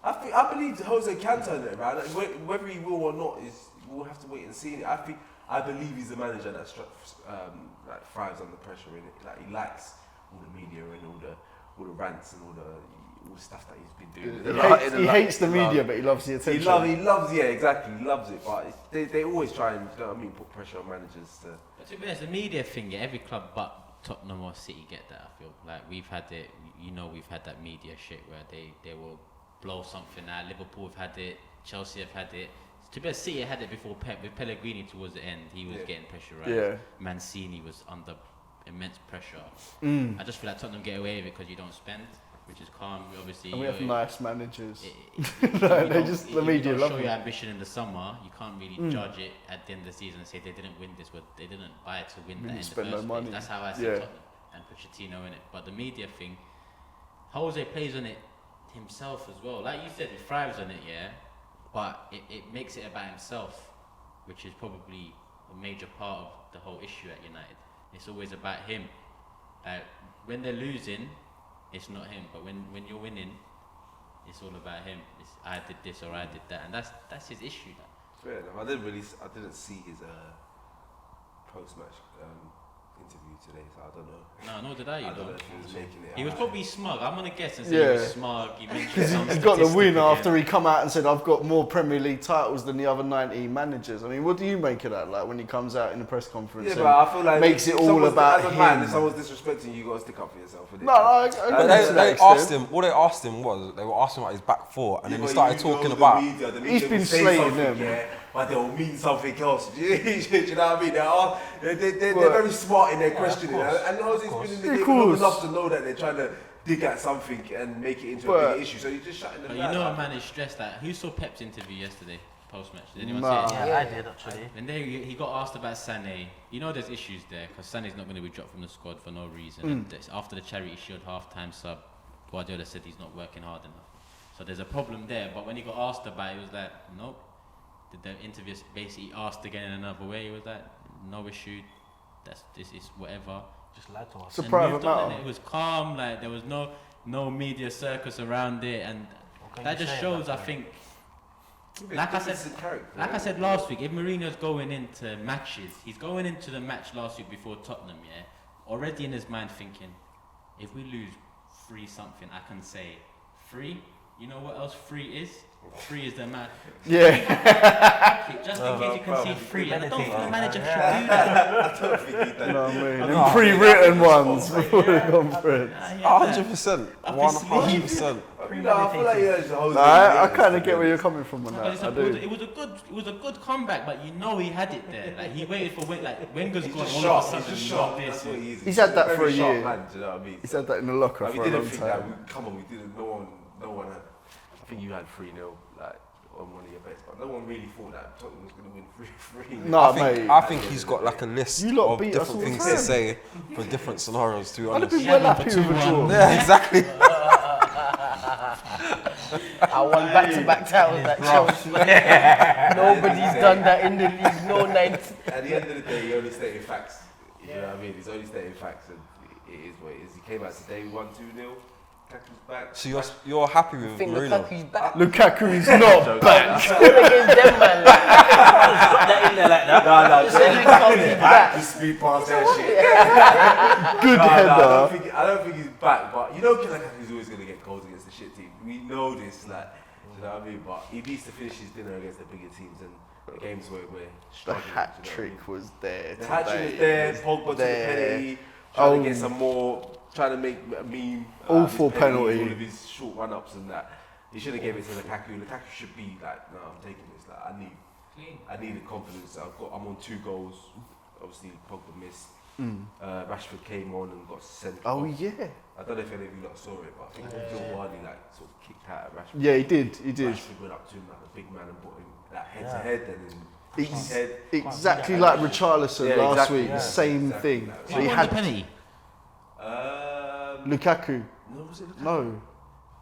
I believe Jose can turn it around. Like, whether he will or not is we'll have to wait and see. I believe he's a manager that like thrives under pressure. In it, like he likes all the media and all the rants and all the stuff that he's been doing.
He hates the media, but he loves the attention.
He loves, yeah, exactly. He loves it, but they always try and, you know what I mean, put pressure on managers to.
But to be honest, the media thing, yeah, every club but Tottenham or City get that. I feel like we've had it. We've had that media shit where they will blow something out. Liverpool have had it. Chelsea have had it. To be honest, City had it before Pep. With Pellegrini towards the end, he was getting pressurised.
Yeah.
Mancini was under immense pressure.
Mm.
I just feel like Tottenham get away with it because you don't spend, which is calm. Obviously,
And we have nice managers.
the
media
don't
love
show
it.
your ambition in the summer. You can't really judge it at the end of the season and say they didn't win this, but they didn't buy it to win that in the
spend
first
no
place.
money.
That's how I see
Yeah.
Tottenham and Pochettino in it. But the media thing, Jose plays on it himself as well. Like you said, he thrives on it, yeah. But it makes it about himself, which is probably a major part of the whole issue at United. It's always about him. When they're losing, it's not him. But when you're winning, it's all about him. It's I did this or I did that, and that's his issue.
Fair enough. I didn't see his post-match interview today, so I don't know.
No, nor did I.
I don't know
know.
if he was making it.
He was
out.
probably smug. I'm gonna guess and say he was
Yeah.
smug. He mentioned
Because
some
he got the win
statistic
after
again.
he come out and said, I've got more Premier League titles than the other 90 managers. I mean, what do you make of that? Like when he comes out in the press conference
Yeah,
and
but I feel like
makes it
if
all
someone's-
about
as a
him.
man, if someone's disrespecting you, you got to stick up for yourself. innit?
No, I agree to that
They
extent.
asked him. What they asked him was they were asking about his back four, and then he
but
started
you know
talking
the
about.
media
He's
will
been
say
slating
something,
them.
yeah, but they'll mean something else. Do you know what I mean? They're
Well,
very smart in their questioning,
course,
and Jose's been in the
Of
game long
course.
enough to know that they're trying to dig at something and make it into a
But-
bigger issue. So you're just shutting them
But
down.
you know, a man is stressed. That who saw Pep's interview yesterday, post-match? Did anyone
Nah.
see it?
Yeah, I did actually.
And then he got asked about Sané. You know there's issues there because Sané's not going to be dropped from the squad for no reason. And after the Charity Shield half-time sub, Guardiola said he's not working hard enough. So there's a problem there. But when he got asked about it, he was like, nope. The interview basically asked again in another way. He was like, no issue. This is whatever.
Just lied to us.
It's a
And
private
moved on,
matter.
and it was calm. Like there was no media circus around it, and
can
that
you
just
say
shows.
about
I
that?
think.
Yeah,
Like I
this
said,
is character,
like I
innit?
said last week, if Mourinho's going into matches, he's going into the match last week before Tottenham, yeah, already in his mind thinking, if we lose 3-something, I can say 3. You know what else 3 is? 3 is the match.
Yeah.
Just in case you can see 3. And I don't think the
Meditate.
manager should
Yeah.
do that.
I don't think he
You know what I mean?
No.
In pre-written ones before the conference.
Yeah,
100%,
Obviously.
100%.
I feel like yeah, Jose.
I kind of get where you're coming from on
But
that.
it's
I
a,
do.
it was a good comeback, but you know he had it there. Like he waited for like Wenger's
He's
gone
just
all of a
sharp.
sudden.
He's just
you know
sharp.
this
That's what he is.
He's had that
a
for a
very sharp
year.
Man, do you know what I mean?
He said that in the locker
Like,
for
we
a
didn't
long
think
time.
that. Come on, we didn't. No one had. I think you had 3-0 like on one of your bets, but no one really thought that Tottenham was going to win 3-3.
No,
I
mate.
think he's got like a list
You lot
of
beat us
different
all the
things
time.
to say for different scenarios. To be
I'd have
honest.
been
Yeah,
well
man,
happy
for
with a
2-1.
draw.
Yeah, exactly.
I won back-to-back titles at Chelsea. Nobody's done that in the league. No 90.
At the end of the day, he only stated facts. You know what I mean? It's only stating facts, and it is what it is. He came out today, 1-2-0. Lukaku's back.
So you're happy
I
with
think
Mourinho?
Lukaku's back.
Lukaku is not back.
All against them, man. Like,
Put that in there like that.
No,
just say Lukaku's back.
Just speed past that shit.
Good
No,
header.
I don't think he's back, but you know Lukaku's always going to get goals against the shit team. We know this, like, you know what I mean? But he needs to finish his dinner against the bigger teams and the games where we're
The
struggling.
hat
you know what I
trick
mean?
was there.
The hat trick was
today.
there,
It was
Pogba to the
there.
penalty, trying to
Oh.
get some more, trying to make a meme.
Awful
his
penalty.
All of his short run-ups and that. He should have gave it to Lukaku. Lukaku should be like, no, I'm taking this. Like, I need the confidence. I'm on 2 goals. Obviously, Pogba missed. Rashford came on and got sent
Oh
off.
yeah.
I don't know if any of you lot saw it, but I think Phil Hardy like sort of kicked out at Rashford.
Yeah, he did. He did.
Rashford went up to him like a big man and brought him like head to head and then pushed his
Ex-
head.
exactly like Richarlison
Yeah,
last
exactly,
week.
yeah.
Same
Exactly
thing.
that.
So
Who
he
won the
had
penalty?
Lukaku.
No, was it Lukaku?
No,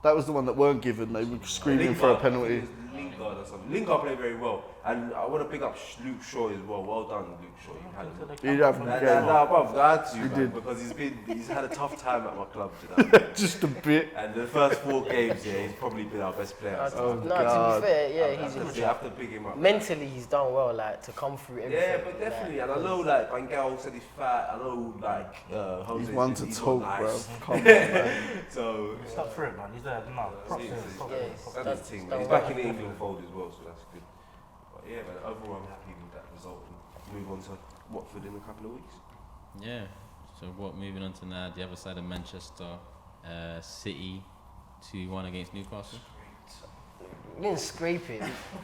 that was the one that weren't given. They were screaming for a penalty.
I think it was Lingard or something. Lingard played very well, and I want to pick up Luke Shaw as well. Well done, Luke Shaw. You had him.
He'd have
Bruv, I had to, man,
did.
because he's had a tough time at my club today.
just a bit.
And the first 4 games, yeah, he's probably been our best player. So
no,
God.
to be fair, yeah,
I have to pick him up.
mentally he's done well, like to come through everything.
Yeah, but definitely, and I know like Van Gaal said he's fat. I know like Jose
He's one
said
to
he's
talk,
not
bro.
nice.
Come on, man.
So
Stuck through it, man. He's there. No, props to him.
Yeah,
that's the team.
done
He's
well.
back in the England fold as well, so that's good. But yeah, man, overall I'm happy with that result. And move on to Watford in a couple of weeks.
Yeah. So moving on to now, the other side of Manchester, City 2-1 against Newcastle.
We didn't scrape it.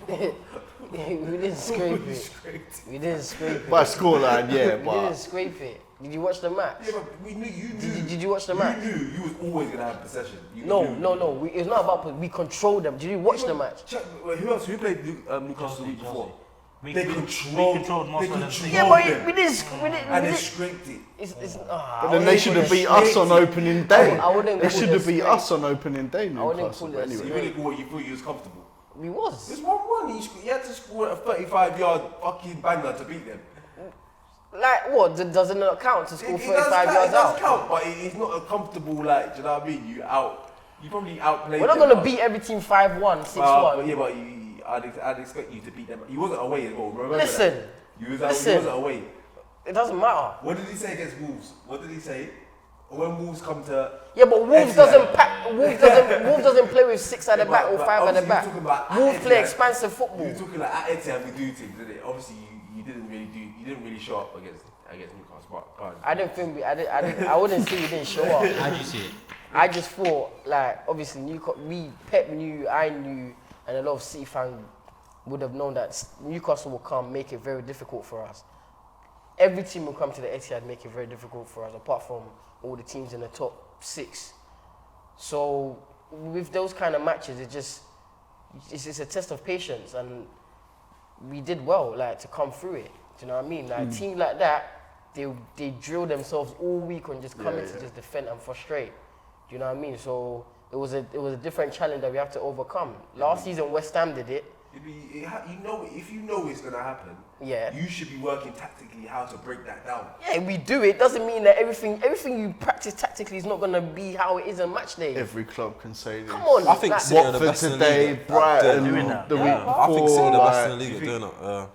We didn't scrape it. We didn't scrape it.
By scoreline, yeah,
We didn't
but
scrape it. Did you watch the match?
Yeah, but we knew you knew.
Did you watch the match?
You knew you was always gonna have possession. You
No.
knew.
It's not about. We controlled them. Did you watch the match?
Wait, who else? Who played Newcastle the week before?
We
They controlled
most of the
controlled
Yeah, but
them.
we didn't. We didn't.
And
we
they
didn't-
scraped it.
but then they should have beat us on opening day.
I wouldn't
They
call
should
it
have beat
scrape.
us on opening day,
wouldn't
Newcastle.
call it a
But
You
anyway,
really thought you was comfortable.
We was.
It's 1-1. He had to score a 35-yard fucking banger to beat them.
Like what? Does it not count to score
It
35
does count,
yards
it does
out?
count, but it's not a comfortable, like, do you know what I mean? You probably outplayed
We're not
them,
gonna
but-
beat every team 5-1, 6-1.
But yeah, but I'd expect you to beat them. He wasn't away as well, remember
Listen,
that? He
listen.
wasn't away.
it doesn't matter.
What did he say against Wolves? What did he say? When Wolves come to...
Yeah, but Wolves
Etihad.
doesn't pack. Wolves doesn't play with 6 at the
Yeah,
back or
but
5 at the
obviously
back.
you're talking about
Wolves play
Etihad.
expansive
You
football.
were talking like at Etihad we do things, didn't it? Obviously you didn't really show up against Newcastle, but go on.
I didn't think I wouldn't say we didn't show up.
How do you see it?
I just thought, like, obviously, Pep knew, I knew, and a lot of City fans would have known that Newcastle will come, make it very difficult for us. Every team will come to the Etihad, make it very difficult for us, apart from all the teams in the top 6. So, with those kind of matches, it's a test of patience, and we did well, like, to come through it. Do you know what I mean? Like, teams like that, they drill themselves all week on just coming to just defend and frustrate. Do you know what I mean? So it was a different challenge that we have to overcome. Last season, West Ham did it.
If you know it's gonna happen,
Yeah.
you should be working tactically how to break that down.
Yeah, we do it. Doesn't mean that everything you practice tactically is not gonna be how it is on match day.
every club can say this.
Come on,
I think
like,
City are the
Watford
best in the
today,
league.
Brighton
doing that.
the week
Yeah.
before.
I think City are the best in the
like,
league at doing it. Yeah.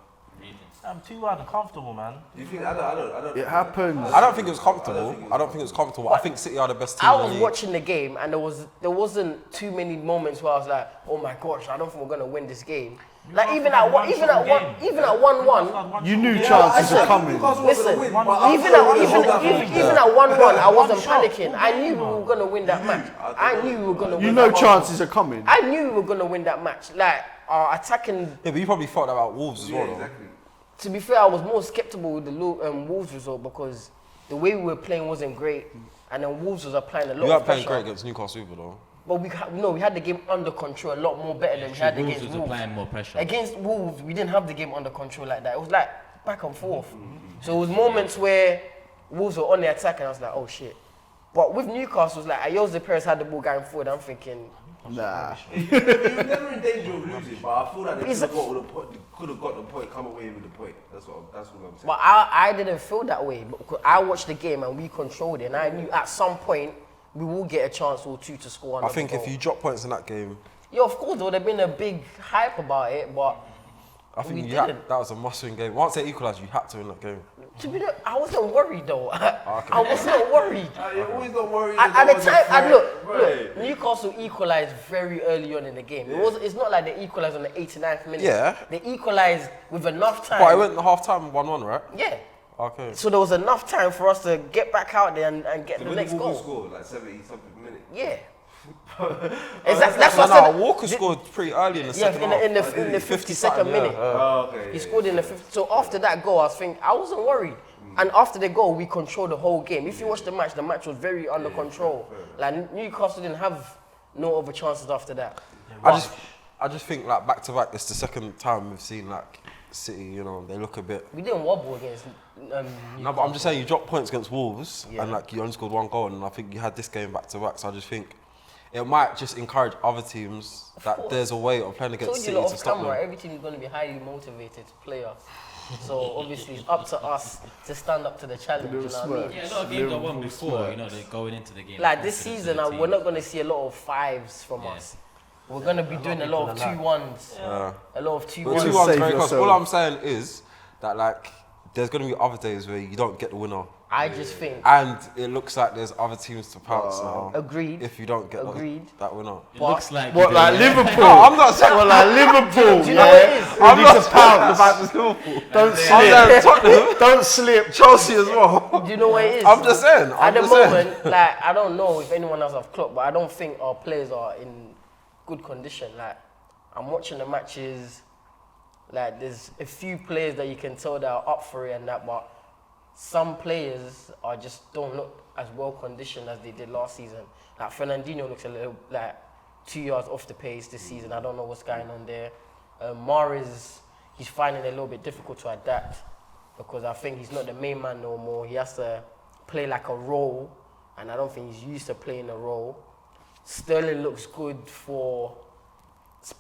I'm too uncomfortable, man.
Do you think? I don't.
it happens.
I don't think it was comfortable. I don't think it was comfortable. I think City are the best team
I
in the
was
league.
watching the game and there wasn't too many moments where I was like, oh my gosh, I don't think we're gonna win this game. Like even at 1-1,
You knew chances were coming.
listen, even at 1-1, I wasn't panicking. I knew we were gonna win that match. I knew we were gonna win.
You know
that match.
chances are coming.
I knew we were gonna win that match. Like our attacking.
Yeah, but you probably thought that about Wolves as well. though.
Exactly.
To be fair, I was more skeptical with the Wolves result because the way we were playing wasn't great, and then Wolves was applying a lot
You
of
weren't
pressure.
playing great against Newcastle either, though.
But we had the game under control a lot more better than we had
Wolves
against
was
Wolves.
applying more pressure.
Against Wolves, we didn't have the game under control like that. It was like back and forth. So it was moments where Wolves were on the attack and I was like, oh shit. But with Newcastle, it was like Ayoze Perez had the ball going forward. I'm thinking,
Nah.
He was never in danger of losing, but I feel like they could have got the point, come away with the point. That's what I'm saying.
But I didn't feel that way because I watched the game and we controlled it, and I knew at some point we will get a chance or two to score another
I think
goal.
if you drop points in that game,
Yeah, of course there would have been a big hype about it, but
I think
we
that
didn't.
was a must-win game. Once they equalised, you had to win that game.
To be honest, I wasn't worried though. I was not worried.
You're always not worried.
At the time, look,
Right.
Newcastle equalised very early on in the game. It's not like they equalised on the 89th minute.
Yeah.
They equalised with enough time.
But it went half-time 1-1, right?
Yeah.
Okay.
So there was enough time for us to get back out there and get
So
the
when
next
Walker
goal.
scored, like 70 something minutes.
Yeah. Exactly. That's what I
No,
said.
Walker scored pretty early in the
Yeah,
second half.
in the 52nd minute.
Oh, okay.
He scored in the 50th. So after that goal, I wasn't worried. And after the goal, we controlled the whole game. If you watch the match was very under control. Like Newcastle didn't have no other chances after that.
I just think like back to back, it's the second time we've seen like City. You know, they look a bit.
We didn't wobble against.
No, but I'm just saying you dropped points against Wolves
Yeah.
and like you only scored one goal, and I think you had this game back to back. So I just think it might just encourage other teams that
course.
there's a way of playing
I
against
told you
City
lot
to
off
stop
camera,
them.
every team is going to be highly motivated to play us. So obviously it's up to us to stand up to the challenge. You know what I mean?
Yeah, a lot of games I won
Liverpool
before,
smirks.
you know, they're going into the game.
Like this
confidence
season,
in the
we're
team.
not going to see a lot of fives from
Yeah.
us. We're going to be doing a lot of 2-1s. A lot of 2-1s.
But
Wanna
2-1's
save
very close.
yourself.
All I'm saying is that like there's going to be other days where you don't get the winner,
I just think.
and it looks like there's other teams to pounce now.
Agreed.
If you don't get
Agreed.
that winner.
It looks like
What,
you
like
don't-
Liverpool?
No, I'm not saying.
What, like Liverpool?
Do you know what it is?
I'm not pounce.
about this Liverpool.
Don't
I'm
slip.
saying Tottenham,
Don't slip.
Chelsea as well.
Do you know what it is?
I'm just saying.
At the moment, like I don't know if anyone else have clocked, but I don't think our players are in good condition. Like I'm watching the matches, like there's a few players that you can tell that are up for it and that, but some players are just don't look as well conditioned as they did last season. Like Fernandinho looks a little like 2 yards off the pace this season. I don't know what's going on there. Mahrez, he's finding it a little bit difficult to adapt because I think he's not the main man no more. He has to play like a role, and I don't think he's used to playing a role. Sterling looks good for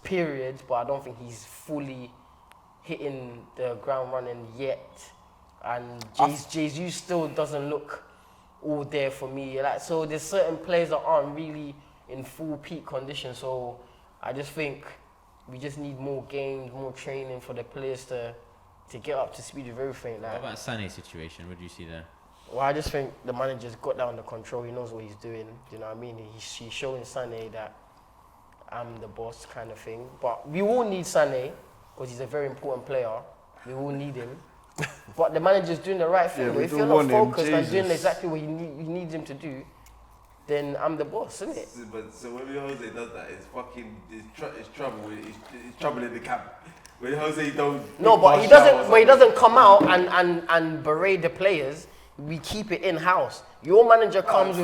periods, but I don't think he's fully hitting the ground running yet. And Jesus still doesn't look all there for me. Like so, there's certain players that aren't really in full peak condition. So I just think we just need more games, more training for the players to get up to speed with everything.
What
Like,
about Sané's situation? What do you see there?
well, I just think the manager's got that under control. He knows what he's doing. Do you know what I mean? He's showing Sané that I'm the boss kind of thing. But we will need Sané because he's a very important player. We will need him. But the manager's doing the right thing.
Yeah,
though.
we
If
do
you're not
want him,
focused and doing
Jesus.
exactly what you need him to do, then I'm the boss, isn't it?
But so when Jose does that, it's fucking it's trouble. It's trouble in the camp. When Jose don't.
No, but he doesn't. But he doesn't come out and berate the players. We keep it in house. Your manager comes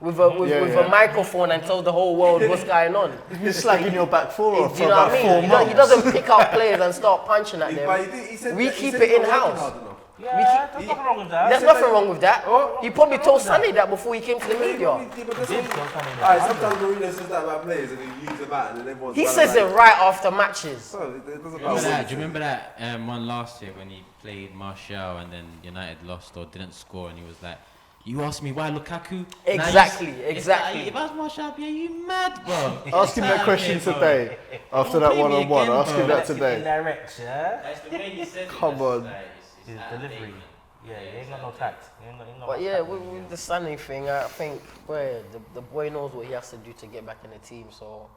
with a microphone and tells the whole world what's going on.
You're slagging your back four
Do
for
you know
about
what I
4
mean?
months.
He doesn't pick out players and start punching at them. We keep it in house.
Yeah, there's nothing wrong with that.
There's nothing wrong with that. He probably told Sonny that before he came to the media.
Alright, sometimes Mourinho says that about players and he leaves them out and then everyone's.
He says it right after matches.
So it doesn't
Do you remember that one last year when he played Martial and then United lost or didn't score and he was like, you asked me why Lukaku?
Exactly,
Now you-
exactly.
If I was Martial, yeah, you mad, bro.
Ask him that question
bro.
today. After
Don't
that
play me
one-on-one,
again,
ask him
bro.
that today.
Indirect, yeah?
That's the way he said it.
Come
that's
on.
like, it's
His
out of
delivery.
date, man.
Yeah, he ain't got no tact. He ain't got
But
no
yeah,
tact,
with the Sonny thing, I think the boy knows what he has to do to get back in the team. So,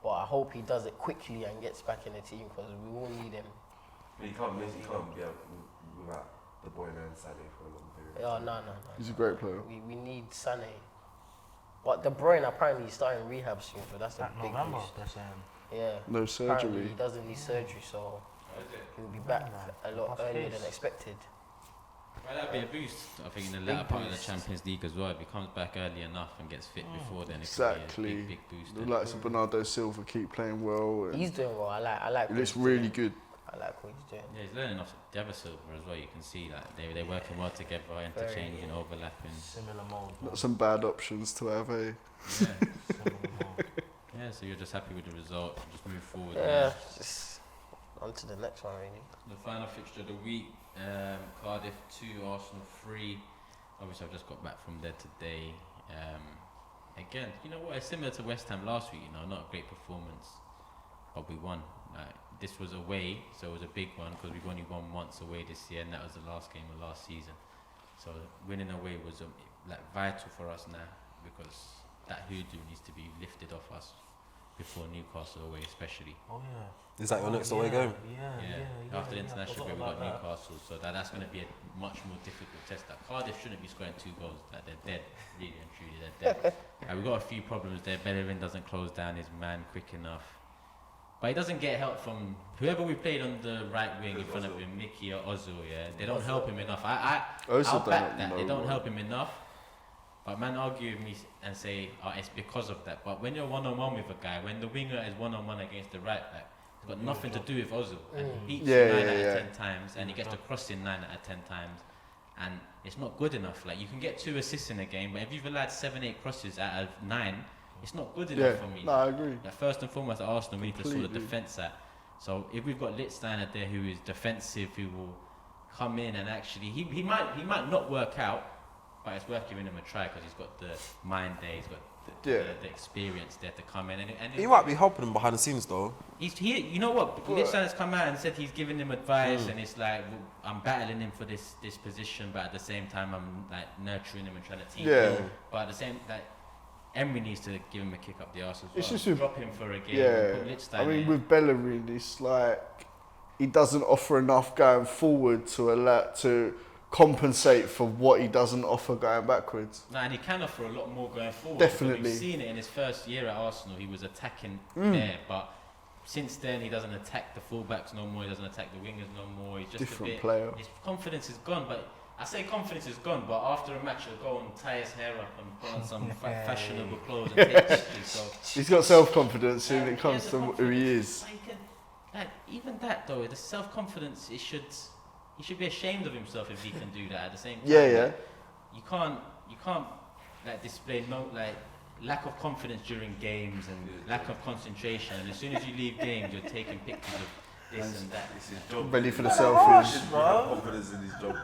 but I hope he does it quickly and gets back in the team because we will need him.
He can't be without the boy and Sané for a long period.
Oh no.
He's a great player.
We need Sané. But De Bruyne apparently is starting rehab soon, so that's a
That
big
November,
boost.
they're saying.
Yeah.
No
Apparently
surgery.
he doesn't need surgery, so he'll be back a lot
That's
earlier
case.
than expected.
Well, that'd be a boost, I think, in the latter part of the Champions League as well. If he comes back early enough and gets fit before then, it could
Exactly.
be a big boost.
The likes of Bernardo Silva keep playing well. And
He's doing well. I like.
he
what
looks
he's
really
doing.
good.
I like what he's doing.
Yeah, he's learning off the other Silver as well. You can see that they're working well together, interchanging, overlapping.
Similar mold.
Not some bad options to have, eh?
Yeah.
Similar mold.
Yeah, so you're just happy with the result, just move forward.
Yeah, just on to the next one, really.
The final fixture of the week, Cardiff 2, Arsenal 3. Obviously, I've just got back from there today. Again, you know what? It's similar to West Ham last week. You know, not a great performance, but we won. This was away, so it was a big one because we've only won once away this year, and that was the last game of last season. So winning away was vital for us now because that hoodoo needs to be lifted off us before Newcastle away, especially.
Oh yeah.
Is that your next away game?
Yeah.
After the international break, we've got
that.
Newcastle, so that's going to be a much more difficult test. That Cardiff shouldn't be scoring 2 goals. That they're dead, really and truly, they're dead. We've got a few problems there. Bellerin doesn't close down his man quick enough, but he doesn't get help from whoever we played on the right wing in front of him, Mickey or Ozil. Yeah, they don't help him enough. I'll back that. They don't help him enough. But man argue with me and say, it's because of that. But when you're one-on-one with a guy, when the winger is one-on-one against the right back, it's got nothing to do with Ozil. And he beats you 9 out of 10 times, and he gets the crossing 9 out of 10 times. And it's not good enough. Like, you can get 2 assists in a game, but if you've allowed 7, 8 crosses out of 9, it's not good enough for me.
No, I agree.
Like, first and foremost, at Arsenal, we need to sort the defence out. So if we've got Lichtsteiner there who is defensive, who will come in and actually, he might not work out, but it's worth giving him a try because he's got the mind there, he's got the experience there to come in. And
He might be helping him behind the scenes though.
You know what? Lichtsteiner's come out and said he's giving him advice, and it's like, well, I'm battling him for this position, but at the same time I'm like nurturing him and trying to teach him. But at the same time, Emery needs to give him a kick up the arse as well.
It's just
drop him for a game.
Yeah,
Put
I mean
in.
with Bellerin, it's like he doesn't offer enough going forward to compensate for what he doesn't offer going backwards.
No, and he can offer a lot more going forward.
Definitely.
We've seen it in his first year at Arsenal. He was attacking there, but since then he doesn't attack the fullbacks no more. He doesn't attack the wingers no more. He's just
Different
a bit.
player.
His confidence is gone. But I say confidence is gone. But after a match, he'll go and tie his hair up and put on some fashionable clothes and take pictures. So
He's got self-confidence when it comes
has
to
the
who he is.
Like, even that though, the self-confidence, he should be ashamed of himself if he can do that. At the same time, you can't like display lack of confidence during games and lack of concentration. And as soon as you leave games, you're taking pictures of this and that.
It's his job.
Ready for the selfies.
Confidence in his job.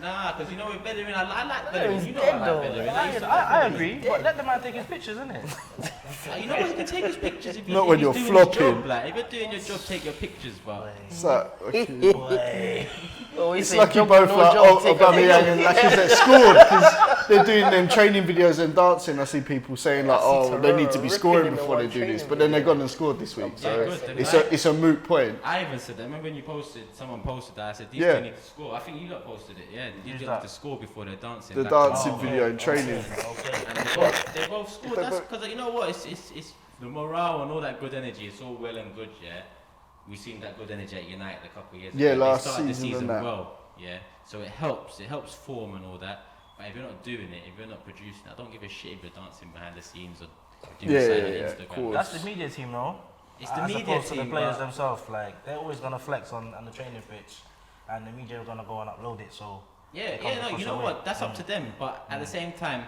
Nah, because you know with Bellerin, I like Bellerin. You know
dead
I like Bellerin. I used to like
I
Bellerin.
agree, but let the man take his pictures, innit?
You know what? You can take his pictures if
Not when
he's
you're
doing
flopping.
His job, like, if you're doing your job, take your pictures, but.
It's like, okay. It's lucky both Aubameyang and Lacazette scored because they're doing them training videos and dancing. I see people saying like, they need to be scoring before they do this, but then they've gone and scored this week. So it's a moot point.
I even said that. Remember when someone posted that? I said these two need to score. I think you lot posted it. Yeah, you need to score before they're dancing.
The dancing video and training.
And they both scored. That's because you know what? It's the morale and all that good energy. It's all well and good, yeah. We've seen that good energy at United a couple of years ago.
Yeah, last
they started the
season
season
and that.
well, yeah. So it helps form and all that. But if you're not doing it, if you're not producing, I don't give a shit if you're dancing behind the scenes or doing something on Instagram.
Of course.
That's the media team, though.
It's the
As
media
opposed to
team,
the players
but-
themselves. Like, they're always gonna flex on the training pitch, and the media are gonna go and upload it. So
Yeah,
comes
no,
across
you
the
know
way.
what? That's up to them. But at the same time,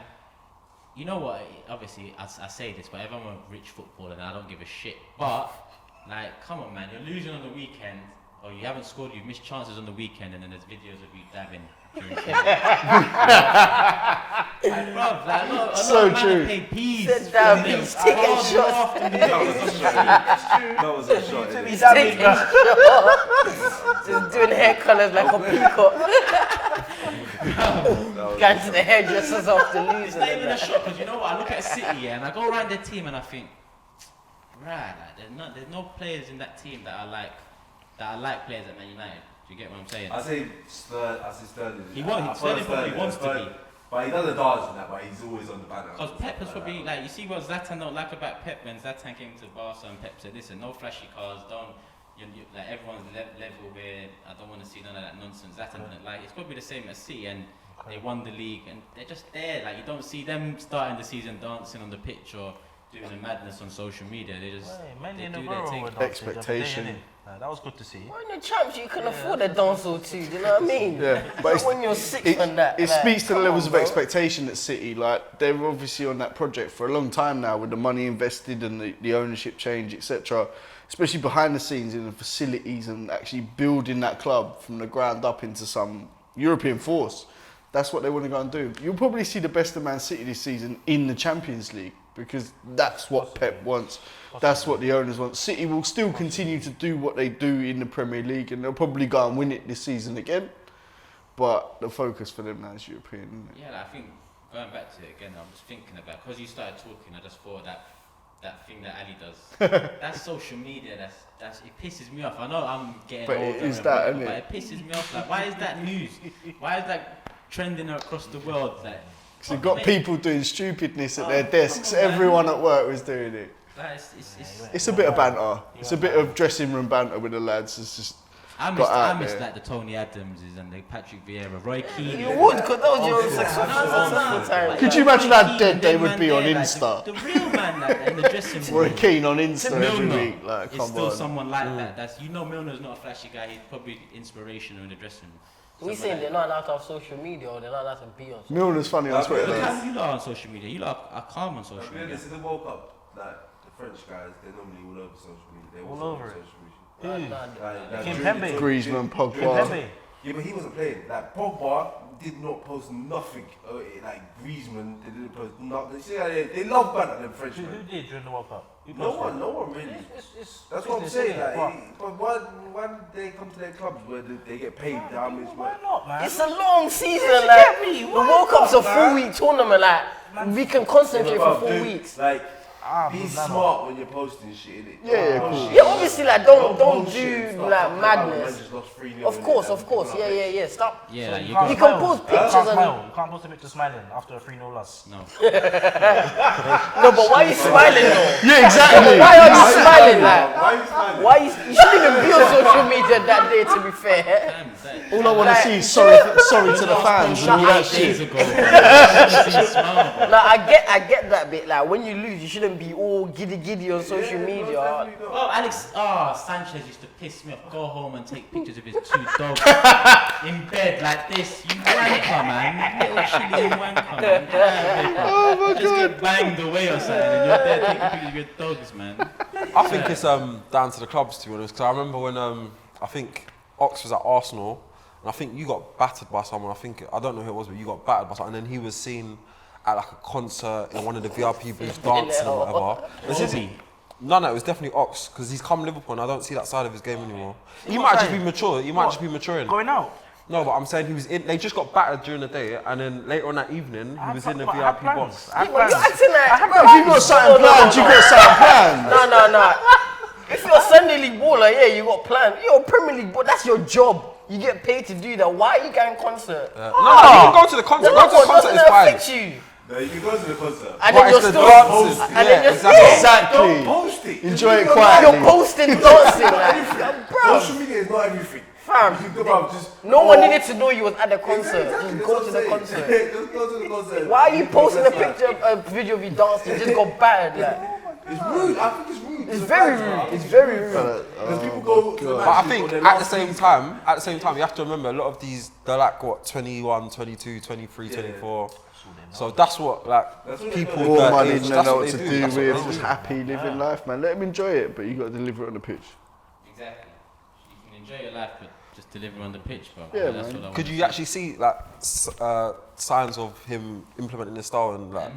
you know what? Obviously, I say this, but if I'm a rich footballer, then I don't give a shit. But like, come on, man, you're losing on the weekend, or you haven't scored, you've missed chances on the weekend, and then there's videos of you dabbing during training. Like, bruv, like, a lot
So
of man
true.
have paid peas.
Said dab, he's taking shots.
That was a shot. innit?
He's taking shots. Just doing hair colours like a peacock. Going to the hairdressers after losing.
It's not even a shot, because you know what? I look at City, yeah, and I go around their team and I think, right, like, there's no players in that team that are like players at Man United. Do you get what I'm saying?
I say Sterling.
Sterling probably wants to be.
But he doesn't dance in that, but he's always on the banner.
Because Pep has probably, like, you see what Zlatan don't like about Pep when Zlatan came to Barca and Pep said, listen, no flashy cars, like, everyone's level here, I don't want to see none of that nonsense. Zlatan didn't like, it's probably the same as City, and they won the league, and they're just there, like, you don't see them starting the season dancing on the pitch or doing the madness on social media. They just
Mainly
they
in the
do their
borough
thing.
were dancing the other day,
Expectation.
innit? That was good to see.
When you're champs, you can afford a dance or two. Do you know what I mean?
Yeah,
But when you're sixth and that,
it
like,
speaks to the
come
levels
on,
of
bro.
expectation at City. Like they're obviously on that project for a long time now, with the money invested and the ownership change, etc. Especially behind the scenes in the facilities and actually building that club from the ground up into some European force. That's what they want to go and do. You'll probably see the best of Man City this season in the Champions League because that's what Pep wants. That's what the owners want. City will still continue to do what they do in the Premier League and they'll probably go and win it this season again. But the focus for them now is European, isn't it?
Yeah, I think going back to it again, I was thinking about because you started talking, I just thought that thing that Ali does. That's social media. That's it pisses me off. I know I'm getting
But
older,
it is
and
that,
whatever,
isn't
but
it?
it pisses me off. Like, why is that news? Why is that trending across the world? Like,
So you've got people doing stupidness at their desks. Everyone at work was doing it.
like,
It's a bit of banter. It's a bit of dressing room banter with the lads. It's just
I
got
miss
out there.
like the Tony Adamses and the Patrick Vieira, Roy Keane.
You would, because that was your successful time.
Could you imagine how dead they would be on Insta?
The real man like, in the dressing room.
Roy Keane on Insta every
Milner
week. Like,
is
come
still
on.
someone like that. That's Milner's not a flashy guy. He's probably inspirational in the dressing room.
We saying they're not allowed to have social media or they're not allowed to be on social
Milner's funny on Twitter
Look
though.
how you lot are on social media. You lot are calm on social
To be
media.
honest, in the World Cup, like the French guys, they're normally all over social media. They're
All
also
over
on
it.
social media.
media.
Kimpembe.
Griezmann, Pogba.
Kimpembe.
Yeah, but he wasn't playing. Like Pogba did not post nothing. Like Griezmann, they didn't post nothing. See how they love banter them French
Who
men.
did during the World Cup? Who
No
posted?
one really.
It's
That's what I'm
business,
saying.
innit?
Like, but when they come to their clubs where they get paid how much
Why
money?
not, man?
It's a long season,
you
like
get me?
the
Why
World Cup's a
not, man?
4-week tournament. Like we can concentrate for 4 weeks.
Like, be
no, no.
smart when you're posting shit, innit?
Yeah,
Don't
cool.
post
Yeah, obviously, like don't
bullshit
do
and stuff
like
that man
madness.
just lost 3-0
Of course,
and
of course.
everything like
Yeah. Stop.
Yeah,
So
like,
you
you
can't
got
You can
smile.
post
You
pictures
can't
and-
smile. You can't post a picture smiling after a 3-0 loss.
no.
No, but why are you smiling though?
Yeah, exactly.
Why are you smiling? Like
that. Why are you smiling?
why you shouldn't even be on social media that day. To be fair.
Damn, that-
All I want to
Like-
see is sorry to the fans and all that
8 days
shit.
ago. See smile, bro.
No, I get that bit. Like when you lose, you shouldn't be all giddy on social media.
Oh, Sanchez used to piss me off. Go home and take pictures of his 2 dogs in bed like this. You wanker, man. You little Chilean wanker, man. Get out of here, bro.
Oh my
Just
god.
get banged away or something and you're there taking pictures of your dogs, man.
I think it's down to the clubs, to be honest. Because I remember when I think Ox was at Arsenal, and I think you got battered by someone. I don't know who it was, but you got battered by someone, and then he was seen at like a concert in one of the VIP booths dancing or whatever.
Obi.
No, it was definitely Ox because he's come Liverpool, and I don't see that side of his game anymore. He might just be mature. He might just be maturing.
Going out.
No, but I'm saying he was in. They just got battered during the day, and then later on that evening, he was in the
I had
VIP
plans.
box.
I had
You're
plans.
acting like
Bro, if you got something planned, you got something planned.
No. If you're a Sunday League baller, yeah, you got planned. You're a Premier League baller, that's your job. You get paid to do that. Why are you going concert?
No, you can go to the concert. Go to the concert is
Doesn't
fine.
affect you.
No, you can go to the concert.
And
But
then you're
it's the
still
dances.
and then you're
exactly.
still
Exactly.
Don't post it.
Enjoy it
you're
quietly.
posting dancing like bro.
Social media is not everything.
Fam,
You can go out just
no one needed to know you was at the concert.
Exactly,
Just
that's
go
what
to
I'm
the
saying.
concert.
Just go to the concert.
Why are you posting a
That's like-
picture, a video of you dancing? You just got battered. Like.
It's rude. I think it's rude.
It's very rude. It's very rude.
Because people go to the
But I
matches
think
on their
at the
last
same
season.
time, you have to remember a lot of these, they're like what, 21, 22, 23, 24. So that's what
That's what
people
they
More
that
money
age,
than they
that's
know
what
what to
they
do
That's what
with.
they
Just
do.
happy living life, man. Let them enjoy it, but you got to deliver it on the pitch.
Exactly. You can enjoy your life, but just deliver on the pitch, bro.
Yeah,
That's
man.
what I want
Could
to
you
see.
actually see like signs of him implementing this style and like?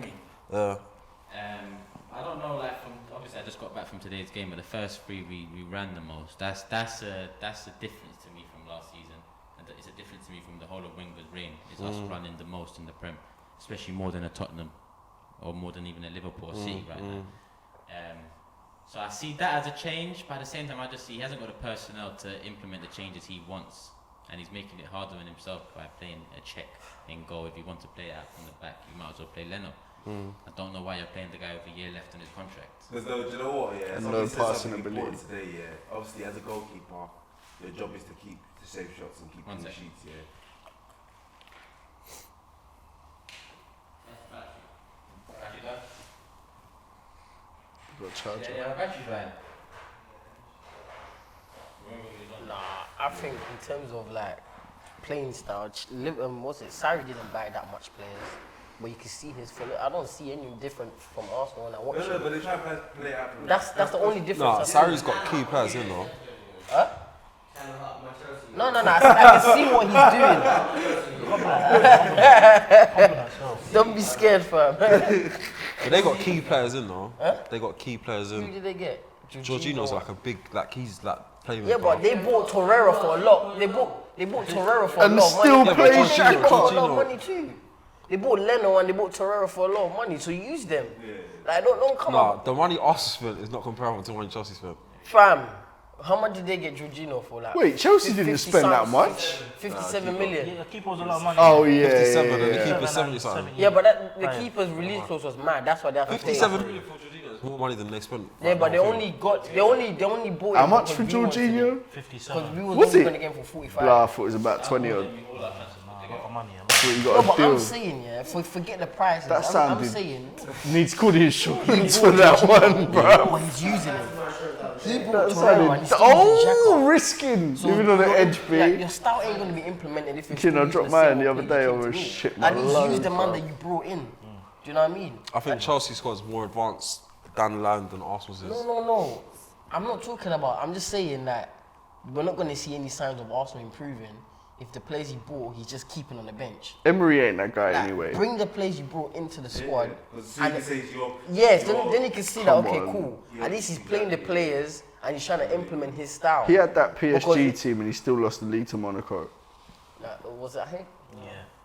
I don't know, like from obviously I just got back from today's game, but the first 3 we ran the most. That's a difference to me from last season, and it's a difference to me from the whole of Wenger's reign. It's us running the most in the Prem, especially more than a Tottenham, or more than even a Liverpool or City right now. So I see that as a change, but at the same time I just see he hasn't got the personnel to implement the changes he wants, and he's making it harder on himself by playing a check and goal. If you want to play it out from the back, you might as well play Leno. I don't know why you're playing the guy with a year left on his contract.
There's no, do you know what? Yeah,
And
somebody
no
said
passing
something
ability.
important today. Yeah, obviously as a goalkeeper, your job is to save shots and keep
One
clean
sec.
sheets. Yeah.
Got a charger.
Yeah, I got you, man.
Nah, I think in terms of like playing style, what's it? Sarri didn't buy that much players, but you can see his. I don't see any different from Arsenal when I watch
No,
it.
but they try to play it out.
That's the only difference.
Nah,
I see.
Sarri's got key players in though.
Huh? No. I can see what he's doing. Don't be scared, fam.
But they got key players in though.
Huh?
They got key players
Who
in.
did they get?
Jorginho's like a big, like he's like playing.
Yeah, but they bought Torreira for a lot. They bought Torreira for
And
a lot of
still
money.
Yeah, but
plays
Jorginho-
They bought a lot
Xhaka.
of money too. They bought Leno and they bought Torreira for a lot of money, so use them. Like, don't come
Nah,
up.
the money Arsenal spent is not comparable to the money Chelsea spent.
Fam, how much did they get Jorginho for? Like,
Wait, Chelsea didn't
50
spend that
something,
much?
57 million.
Yeah, the keeper was a lot of money.
Oh yeah,
57
yeah,
and the
yeah.
keeper's 70 something.
Yeah, but the keeper's release clause was mad. That's why they have to pay.
57 million for Jorginho is more money than they spent.
Yeah, but they only bought
How
him
much
because
for
we wanted him.
Jorginho?
57.
Because we was
Was
only
it?
going to get him for 45.
Blah, I thought it was about 20 odd.
Nah, a lot of money. Yeah.
Thought you
No,
got a
but I'm
deal.
saying, yeah, forget the prices.
That
I'm
sounded-
saying,
Needs good insurance for that one, bro.
oh, he's using it. He bought
That
Torreira and
sounded.
he's still using
Oh,
Xhaka.
risking.
So
Even on the
your-
edge,
like,
B.
your style ain't going to be implemented if it's
You know,
still
dropped
using the
mine
same
the other
old
day
players you
over
came to
shit
me.
my
At least
load,
use the man
bro.
that you brought in. Do you know what I mean?
I think Chelsea squad's more advanced down the line than Arsenal's is.
No. I'm not talking about. I'm just saying that we're not going to see any signs of Arsenal improving if the players he brought, he's just keeping on the bench.
Emery ain't that guy
Like,
anyway.
bring the players you brought into the squad.
Because soon
and
you say it's your.
yes, then you can see that,
Come
okay,
on.
cool. At least he's playing the players and he's trying to implement his style.
He had that
Because
PSG
it-
team and he still lost the league to Monaco.
Was it him?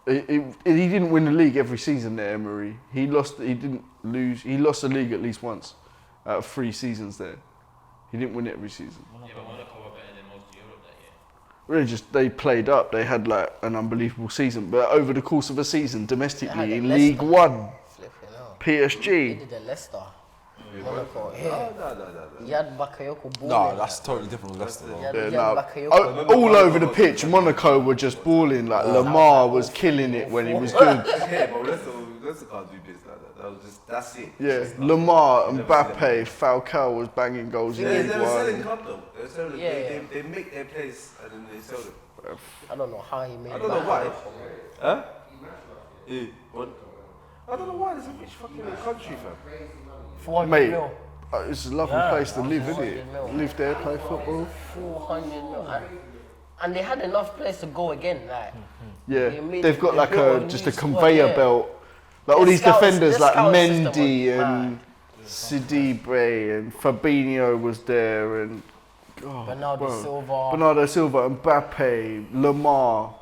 Yeah.
He didn't win the league every season there, Emery. He lost the league at least once out of 3 seasons there. He didn't win it every season.
Yeah, but Monaco were better than most of Europe that year.
Really, they played up. They had like an unbelievable season, but over the course of a season, domestically
They had
in
a
League
Leicester.
One,
Flipping out. They
PSG.
did the Leicester. Monaco. Yeah.
No.
He had Bakayoko balling.
Nah, that's totally different with Leicester.
He
Though.
had,
Yeah,
he had
nah.
Bakayoko.
All over the pitch, Monaco were just balling. Like Lamar was killing it when he was good.
Yeah, but let's can't do this like that. That was just that's it.
Yeah, Lamar, Mbappe, Falcao was banging goals in
Yeah,
League
they were selling
One.
club though. They were selling.
Yeah.
They make their place and then they sell them.
I don't know how he made
I
it
don't know
back.
why. Huh? Yeah. What? I don't know why. It's a rich fucking country, fam.
400
Mate,
mil.
it's a lovely
Yeah,
place to live, isn't it?
400 mil.
Live there, play football.
400 mil. And they had enough players to go again. Like,
Yeah,
They made-
they've got
they
like
built a
just
new
a
squad,
conveyor
yeah.
belt. Like all
Their
these
scouts-
defenders
their
like
scout system was
Mendy
mad.
and Sidibe and Fabinho was there and
Bernardo Silva.
Bernardo Silva, Mbappe, Lamar,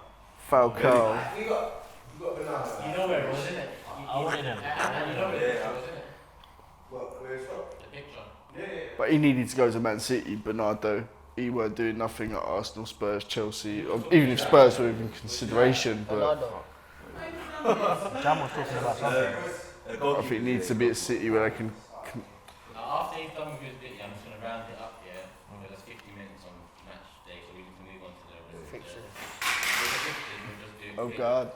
Falcao.
You know where it was, isn't it?
I wanted him.
The picture.
But he needed to go to Man City, Bernardo. He weren't doing nothing at Arsenal, Spurs, Chelsea, or even if Spurs were in consideration. But
Bernardo.
Jam was talking about something.
I think he needs to be at City where they can.
Now, after he's done with his bit, I'm just going to round it up, yeah? Because there's 50 minutes on match day, so we need to move on to the
Fixture.
With the fixtures, we'll just do
Oh
quick.
God!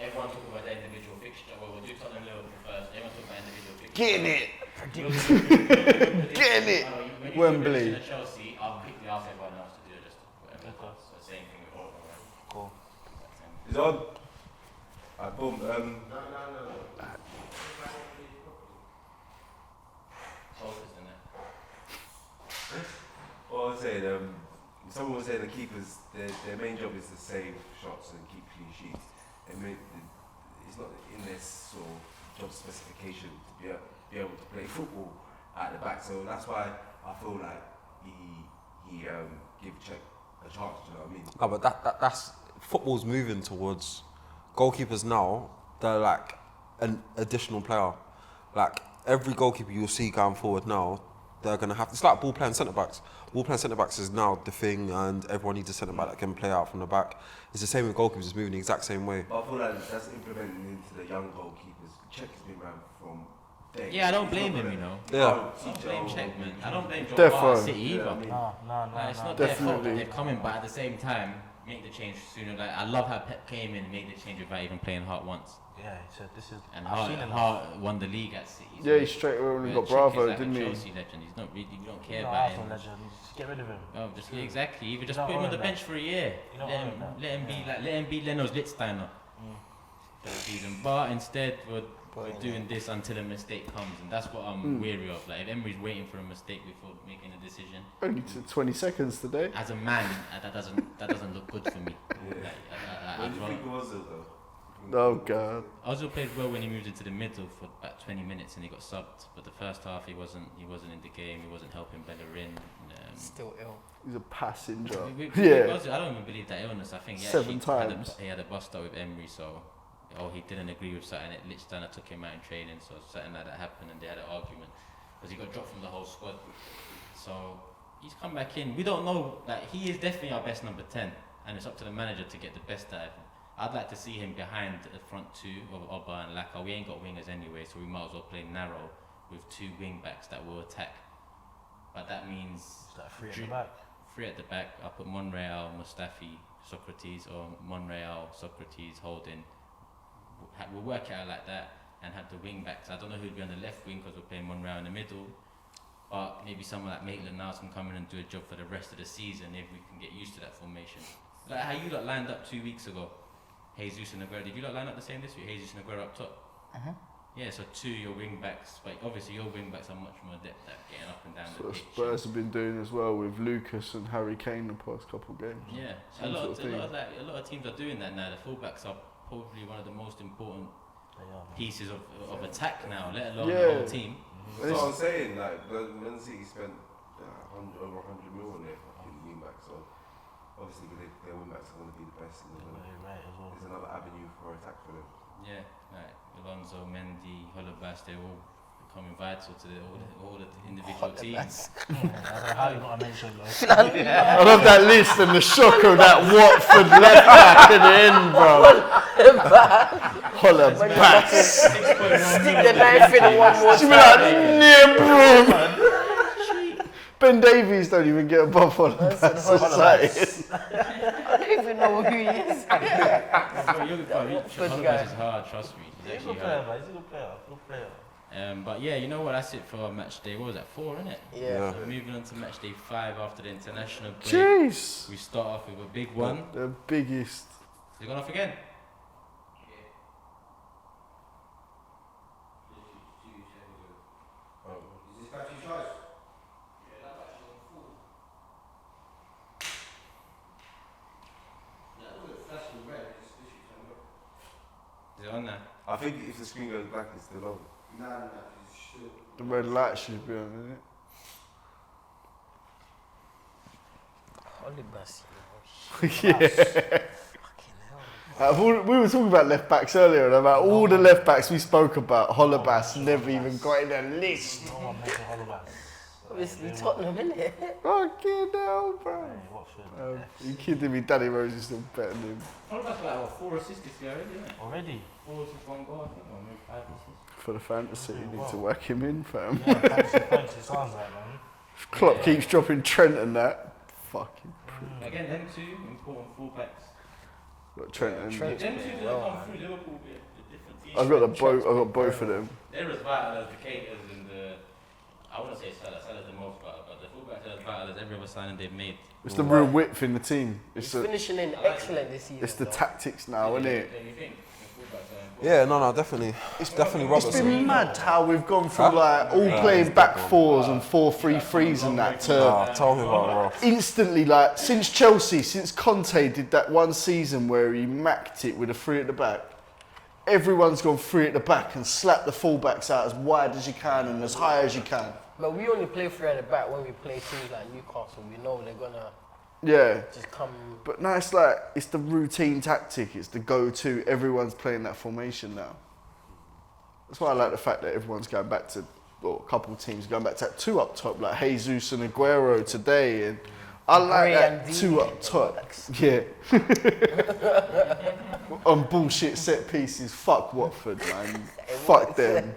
Everyone talk about their individual fixture. Well, we'll do Tottenham Liverpool first. Everyone talk about individual fixture.
Getting it,
Getting
getting it. Wembley.
Chelsea, I'll quickly ask everyone else to do it, just whatever. So same thing with all of them.
Cool.
It's on. Alright, boom.
Focus in it.
Well, I was saying, someone was saying the keepers, their main job is to save shots and keep clean sheets. It's not in their sort of job specification to be able to play football at the back. So that's why I feel like he give Czech a chance. Do you know what I mean?
No, but that's football's moving towards goalkeepers now. They're like an additional player. Like every goalkeeper you'll see going forward now, they're gonna have. It's like ball playing centre backs. Ball playing centre backs is now the thing, and everyone needs a centre back that can play out from the back. It's the same with goalkeepers. It's moving the exact same way.
But I feel like that's implemented into the young goalkeepers. Czech has been around from day.
Yeah, I don't blame him, you know.
Yeah.
I don't blame Czech, man. I don't blame Joe
Defo.
City either.
No.
It's not their fault that
Definitely.
they're coming, but at the same time, make the change sooner. Like I love how Pep came in and made the change without even playing Hart once.
Yeah, he said this is.
And
I've seen
Hart won the league at City.
Yeah, he straight away when he got Bravo,
like
didn't
a
he?
Chelsea legend. He's not really. You don't care
He's
about
not
him.
Arsenal legend. Just get rid of him.
Oh, just exactly. Even just
You
put
don't
him on the
own
bench for a year.
You don't
Let
own
him,
that.
let him be
Yeah.
like let him be Leno's Lichtsteiner for the season. But instead, we're doing this until a mistake comes, and that's what I'm weary of. Like if Emery's waiting for a mistake before making a decision,
Only took 20 seconds today.
as a man, that doesn't look good for me.
Yeah.
Like,
What
I'd
do you
rather-
think it was though?
Oh God.
Ozil played well when he moved into the middle for about 20 minutes and he got subbed. But the first half he wasn't in the game. He wasn't helping Bellerin.
Still ill.
He's a passenger.
Yeah.
Yeah.
I don't even believe that illness. I think he
7
actually
times.
He had a bust up with Emery, so he didn't agree with something. Lichtsteiner took him out in training, so something like that happened and they had an argument because he got dropped from the whole squad. So he's come back in. We don't know that he is definitely our best number 10, and it's up to the manager to get the best out of him. I'd like to see him behind the front two of Oba and Laka. We ain't got wingers anyway, so we might as well play narrow with 2 wing backs that will attack. But that means
Is that three at the back?
3 at the back. I'll put Monreal, Mustafi, Socrates, or Monreal, Socrates, Holding. We'll work it out like that and have the wing backs. I don't know who'd be on the left wing because we're playing Monreal in the middle. But maybe someone like Maitland-Niles can come in and do a job for the rest of the season if we can get used to that formation. Like how you lot lined up 2 weeks ago. Jesus and Aguero. Did you lot line up the same this week? Jesus and Aguero up top. Yeah, so 2 your wing backs, but obviously your wing backs are much more adept at getting up and down
So
the pitch.
Spurs have been doing as well with Lucas and Harry Kane the past couple of games.
Yeah, a
Same
lot
sort of
a lot of teams are doing that now. The fullbacks are probably one of the most important
They are, man.
pieces of attack now, let alone
Yeah.
the whole team.
That's what I'm saying. Like Man City spent over 100 mil on their fucking wing back, so obviously their wing backs are going to be the best in the world.
Very right as well.
There's another avenue for attack for them.
Yeah, like Alonso, Mendy, Holobas, they're all becoming vital to all the individual teams.
How you got to mention those?
I love that list and the shock of that Watford left back at the end, bro. Holla back.
Stick the knife in one more
She be
time.
like, near broom. Ben Davies don't even get above on that society.
I don't even know who he is.
Holobas is hard, trust me. He's
He's a
actually
good player,
hard.
man. He's a good player. Good player.
But yeah, you know what? That's it for match day. What was that? 4, isn't it?
Yeah.
So moving on to match day 5 after the international break.
Jeez.
We start off with a big one.
The biggest.
Is it gone off again? Is it on now?
I think if the screen goes black, it's still on.
The red light should be on, isn't it?
Holibas,
Yeah. We were talking about left backs earlier and about all the left backs we spoke about. Holobas never even got in the list.
No one mentioned Holobas.
obviously Tottenham, innit?
Fucking hell, bro.
Hey, Watford.
You kidding me? Danny Rose is still better than him.
Holobas got like 4 assists this year already, isn't it?
Already?
4 assists, 1 goal, I think, or maybe 5 assists.
For the fantasy, you need to whack him in, fam.
Yeah, fancy points, it sounds like, man.
Klopp keeps dropping Trent and that. Fucking
Again, them 2 important fullbacks.
got Trent and.
Trent.
Them 2 didn't come through Liverpool with a different team.
I've got both of them.
They're as vital as the Caters and the. I wouldn't say Salah's the most vital, but the fullbacks are as vital as every other signing they've made.
It's the real width in the team.
He's
It's
finishing in excellent this season.
it's the
though.
tactics now, isn't it?
Don't you think? The fullbacks are important.
Yeah, no, definitely. It's definitely
It's
Robertson.
been mad how we've gone from like all playing back 4s and 4-3-3s and that to
Tell me about Ross.
instantly, like since Chelsea, since Conte did that one season where he macked it with a 3 at the back, everyone's gone 3 at the back and slapped the fullbacks out as wide as you can and as high as you can.
But we only play 3 at the back when we play teams like Newcastle. We know they're gonna
Yeah.
just come.
But now it's like, it's the routine tactic, it's the go-to, everyone's playing that formation now. That's why I like the fact that everyone's going back to, or a couple of teams going back to that 2 up top, like Jesus and Aguero today, and I like
Gray
that
and
2
D.
up top.
Works.
Yeah. On bullshit set pieces, fuck Watford, man. Fuck them.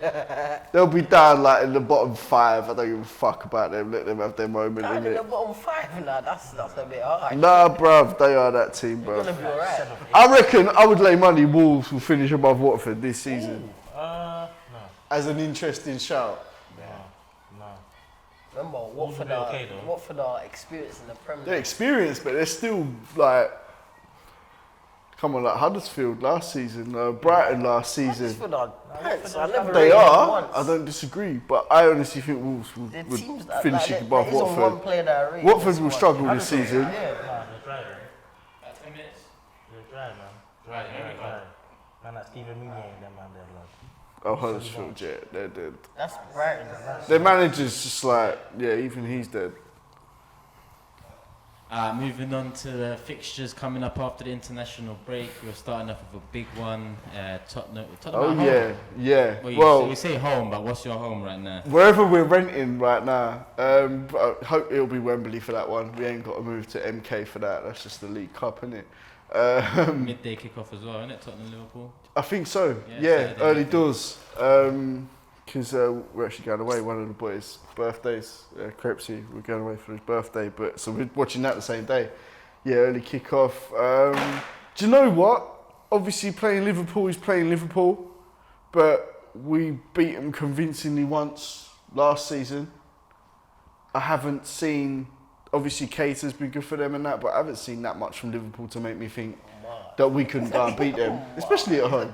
They'll be down like in the bottom 5. I don't give a fuck about them. Let them have their moment,
Down in the
innit?
bottom 5 now, that's a bit hard.
Nah, bruv, they are that team,
You're
bruv.
gonna be alright.
I reckon I would lay money Wolves will finish above Watford this season.
No.
As an interesting shout.
No.
Remember,
Wolves will be okay, though.
Watford are experienced in the Premier
They're
League.
experienced, but they're still like, come on, like Huddersfield last season, Brighton last
I
season.
just feel like pants. I never
They
rated them
are.
once.
I don't disagree, but I honestly think Wolves
They're
would
teams that
finish
like,
above
there isn't one
Watford.
player that I rate.
Watford
This
will
one.
struggle this season.
Yeah.
Nah, they're dry, man.
About 10 minutes.
They're dry, man.
Right, here we go.
Dry. Man, that Stephen Mooney ain't them, man, they're blood.
Oh, Huddersfield, yeah, they're dead.
That's Brighton.
Their manager's just like, yeah, even he's dead.
Moving on to the fixtures coming up after the international break. We're starting off with a big one. Tottenham
Oh
at home.
yeah, yeah.
Well, you say home, but what's your home right now?
Wherever we're renting right now, I hope it'll be Wembley for that one. We ain't got to move to MK for that. That's just the League Cup, innit?
Midday kickoff as well, isn't it? Tottenham Liverpool.
I think so.
Yeah,
Yeah,
Saturday,
early
I think.
doors. Because we're actually going away. One of the boys' birthdays, Crepesy. We're going away for his birthday, but so we're watching that the same day. Yeah, early kickoff. Do you know what? Obviously, playing Liverpool is playing Liverpool, but we beat them convincingly once last season. I haven't seen. Obviously, Keita's been good for them and that, but I haven't seen that much from Liverpool to make me think that we couldn't go and beat them, especially at home.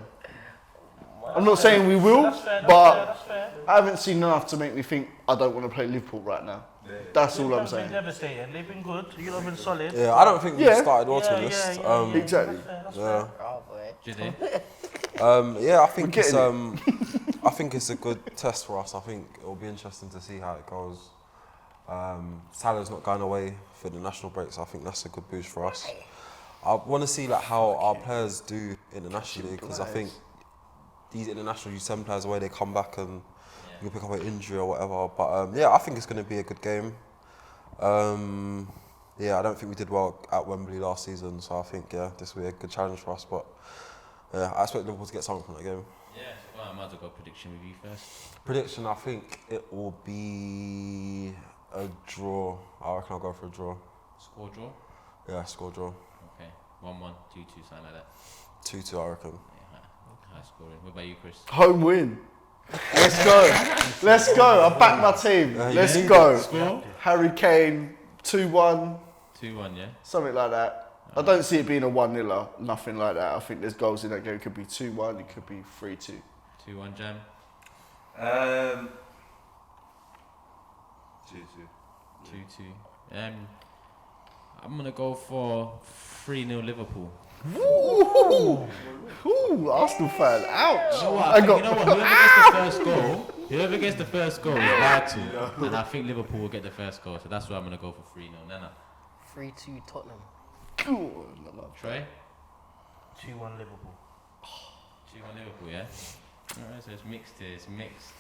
I'm not saying we will, but
That's fair.
I haven't seen enough to make me think I don't want to play Liverpool right now. That's all I'm
They've
saying.
been devastating. They've been good. You've been solid.
Yeah, I don't think we
Yeah.
started well, to be honest.
Exactly.
That's
Yeah.
Oh boy.
Did they?
Yeah, I think
We're
it's
getting
I think it's a good test for us. I think it'll be interesting to see how it goes. Salah's not going away for the national break, so I think that's a good boost for us. I want to see like how our players do internationally, because I think these internationals, you send players away, they come back and you pick up an injury or whatever. But yeah, I think it's going to be a good game. Yeah, I don't think we did well at Wembley last season, so I think this will be a good challenge for us. But yeah, I expect Liverpool to get something from that game.
Yeah. Well, I might as well go prediction with you first.
Prediction, I think it will be a draw. I reckon I'll go for a draw.
Score draw.
Yeah, score draw.
Okay. 1-1, 2-2, something like that.
2-2, I reckon.
Yeah, high scoring. What about you, Chris?
Home win. Let's go. Let's go. I back my team. Let's go.
Score?
Harry Kane, 2-1,
2-1, yeah.
something like that. I don't see it being a 1-0, nothing like that. I think there's goals in that game. It could be 2-1, it could be 3-2.
2-1, Jam.
2-2.
2-2. I'm gonna go for 3-0 Liverpool.
Ooh, Arsenal fan, ouch.
You know what?
I got-
You know what? Whoever gets the first goal is vital, and I think Liverpool will get the first goal. So that's why I'm gonna go for 3-0. Nana.
3-2 Tottenham.
Trey.
2-1 Liverpool.
2-1 Liverpool. Yeah. Alright, so it's mixed here. It's mixed.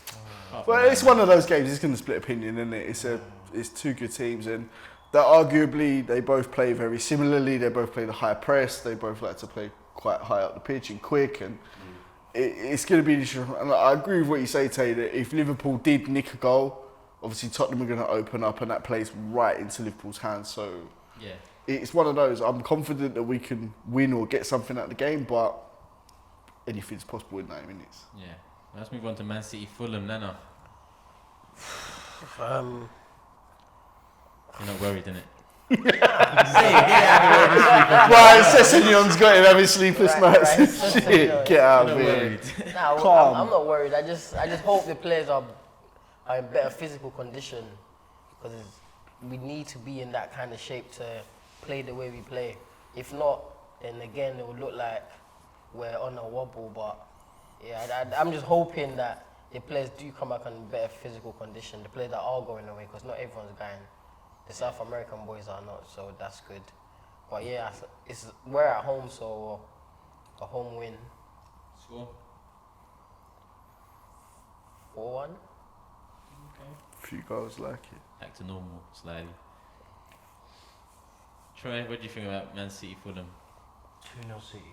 Well, it's one of those games. It's going to split opinion, isn't it? It's two good teams, and that arguably they both play very similarly. They both play the high press. They both like to play quite high up the pitch and quick, and it's going to be interesting. And I agree with what you say, Tay. That if Liverpool did nick a goal, obviously Tottenham are going to open up, and that plays right into Liverpool's hands. So
Yeah.
it's one of those. I'm confident that we can win or get something out of the game, but anything's possible in 90 minutes.
Yeah. Let's move on to Man City Fulham. Nana. You're not worried, innit?
Right, Sessegnon's got him having sleepless nights and
Sessegnon.
shit. Get out
You're
of
not
here.
worried.
Nah,
Calm.
I'm not worried. I just hope the players are in better physical condition, because we need to be in that kind of shape to play the way we play. If not, then again it will look like we're on a wobble. But yeah, I'm just hoping that the players do come back in better physical condition. The players that are going away, because not everyone's going. The South American boys are not, so that's good. But yeah, we're at home, so a home win.
Score.
4-1.
Few goals like it.
Back to normal, slightly. Troy, what do you think about Man City Fulham?
2-0 City.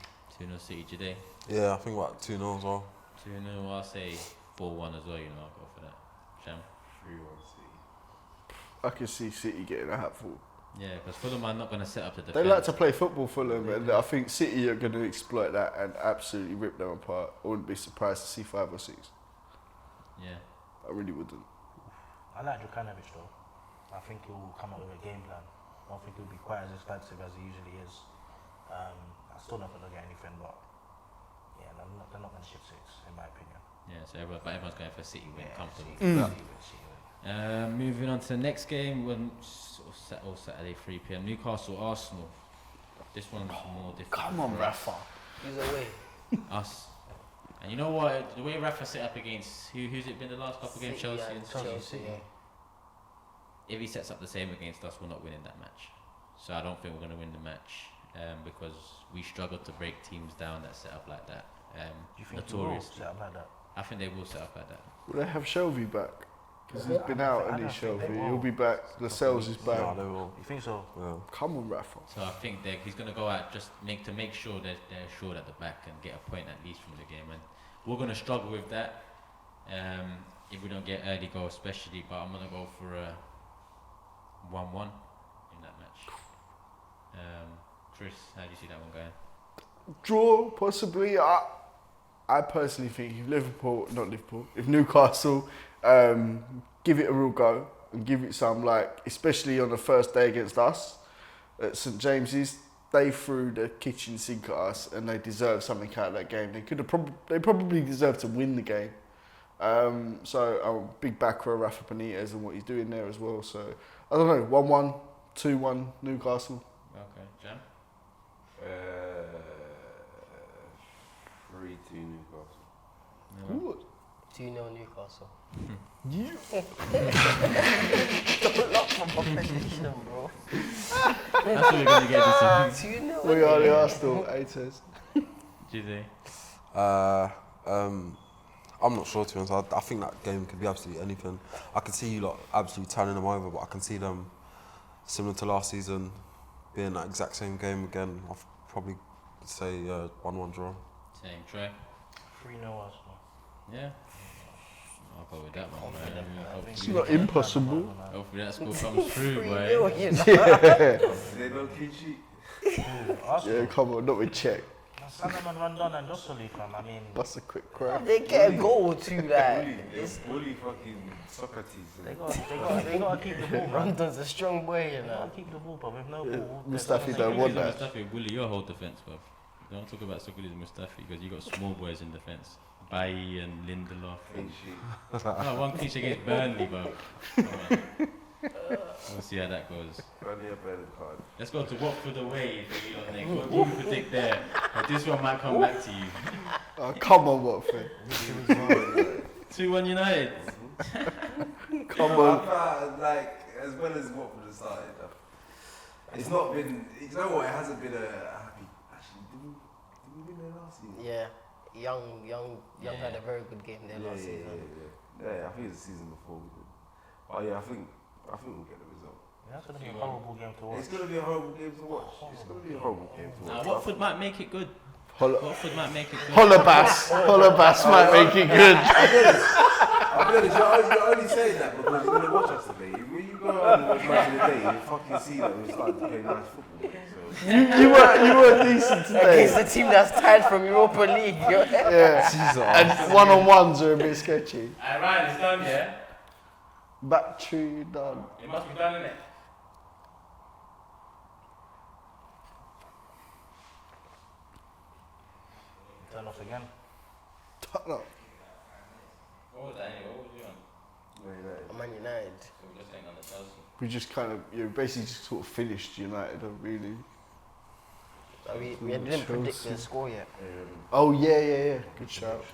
2-0 City today.
Yeah, I think about 2-0 as well.
2-0, I'll say 4-1 as well, I'll go for that. Sham?
3-1 City.
I can see City getting a hatful.
Yeah, because Fulham are not going to set up the defence.
They like to play football, Fulham, and I think City are going to exploit that and absolutely rip them apart. I wouldn't be surprised to see 5 or 6.
Yeah.
I really wouldn't.
I like Djukanovic though. I think he'll come up with a game plan. I don't think he'll be quite as expensive as he usually is. I still don't think they'll get anything, but yeah, they're not going to shift 6, in my opinion.
Yeah, so everyone's going for City win comfortably.
City win.
Moving on to the next game, all Saturday 3 p.m. Newcastle Arsenal. This one's more difficult.
Come on,
for us.
Rafa.
He's away.
Us. And you know what? The way Rafa set up against who's it been the last couple of games?
City
Chelsea
and
and
Chelsea. Yeah.
If he sets up the same against us, we're not winning that match. So I don't think we're going to win the match because we struggle to break teams down that set up like that.
Do you think he will
Notorious.
set up like that?
I think they will set up like that.
Will they have Shelby back? Because he's been out,
I
and
don't
he's
think they
Shelby.
will.
He'll be back. Lascelles is back.
Yeah, they will.
You think so?
Yeah.
Come on, Rafa.
So I think that he's going to go out just to make sure that they're assured at the back and get a point at least from the game. And we're going to struggle with that if we don't get early goal, especially. But I'm going to go for a 1-1 in that match. Chris, how do you see that one going?
Draw, possibly. I personally think if Newcastle give it a real go and give it some, like, especially on the first day against us at St James's, they threw the kitchen sink at us and they deserve something out of that game. They probably deserve to win the game. So I'm a big backer of Rafa Benitez and what he's doing there as well. So I don't know, 1-1, 2-1 Newcastle.
Okay, Jam?
3-2 Newcastle.
Ooh.
2-0 Newcastle.
Yeah.
Don't lock from competition, bro.
That's what we're going to get this
2-0.
We are the Arsenal haters.
GZ.
I'm not sure, to be honest. I think that game could be absolutely anything. I can see you lot absolutely turning them over, but I can see them, similar to last season, being that exact same game again. I'll probably say 1-1 draw.
Same, Troy?
3-0 Arsenal.
Yeah? I'll go with that one, man.
It's
Hopefully,
not impossible.
hopefully that score comes through,
3-0,
boy.
you know.
They don't clean sheet.
Yeah, come on, not with check.
Salomon Rondon and Josoli, fam. I mean,
That's a quick crack.
They get a goal too, like.
Bully fucking Socrates.
they got to keep the ball, man.
Rondon's a strong boy, you
They
know.
got to keep the ball, but with no ball.
Mustafi don't want that.
Mustafi, bully your whole defence, bro. Don't talk about Sokoli's and Mustafi because you got small boys in defence. Bailly and Lindelof.
Clean sheet.
No, one clean sheet against Burnley, bro. Come on. We'll see how that goes.
Only a better card.
Let's go to Watford away for you lot next. What do you predict there? But this one might come back to you.
Oh, come on, Watford.
2-1 United.
Come
I
on.
thought, like, as well as Watford has started, it's not been, you know what, it hasn't been a happy, actually, did we win there last season?
Yeah. Young had a very good game there last season.
Yeah, I think it's the season before we did. But yeah, I think we'll get the result.
That's going to be a horrible game to watch.
It's going to be a horrible game to watch. It's going to be a horrible game to watch.
Watford might make it good.
Holla-
Watford might make it good.
Hollabass might make it good.
I'll be honest, you're only saying that because you're going to watch us today. When you go on and watch Match of the Day, you fucking see that we're starting to play nice football. So.
You were decent today.
Against the team that's tied from Europa League.
Yeah. And one-on-ones are a bit sketchy.
Alright, Ryan, it's done, yeah?
Battery done.
It must be done, innit?
Turn off again.
Turn up.
What was that anyway? What was you on?
Man United.
So we're just saying on the Chelsea.
We just kind of, basically just sort of finished United, really.
We didn't predict the score yet.
Oh, yeah. Good shout.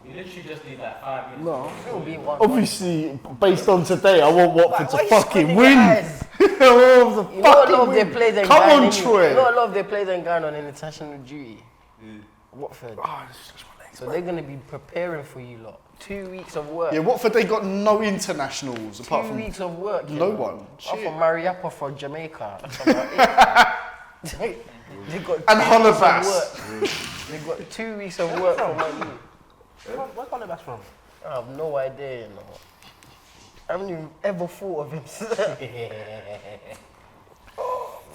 You literally just need that 5 minutes.
No.
It'll be 1-1.
Obviously, based on today, I want Watford to
Why you
fucking
squinting
win.
your eyes?
I want them to
You know a lot
fucking
of their
win.
players ain't
Come
going
on, Troy.
You know a lot of their players ain't going on international duty. Watford.
Oh, this is just my legs.
So they're going to be preparing for you lot. 2 weeks of work.
Yeah, Watford, they got no internationals apart
2
from
weeks of work.
no
you know.
one.
I'm
Shit.
from Mariapa from Jamaica. That's about it. They got
And
2 weeks of
Hollebass.
work. They got 2 weeks of work from my youth.
Where's Hollebass from?
I have no idea, you know. I haven't even ever thought of him.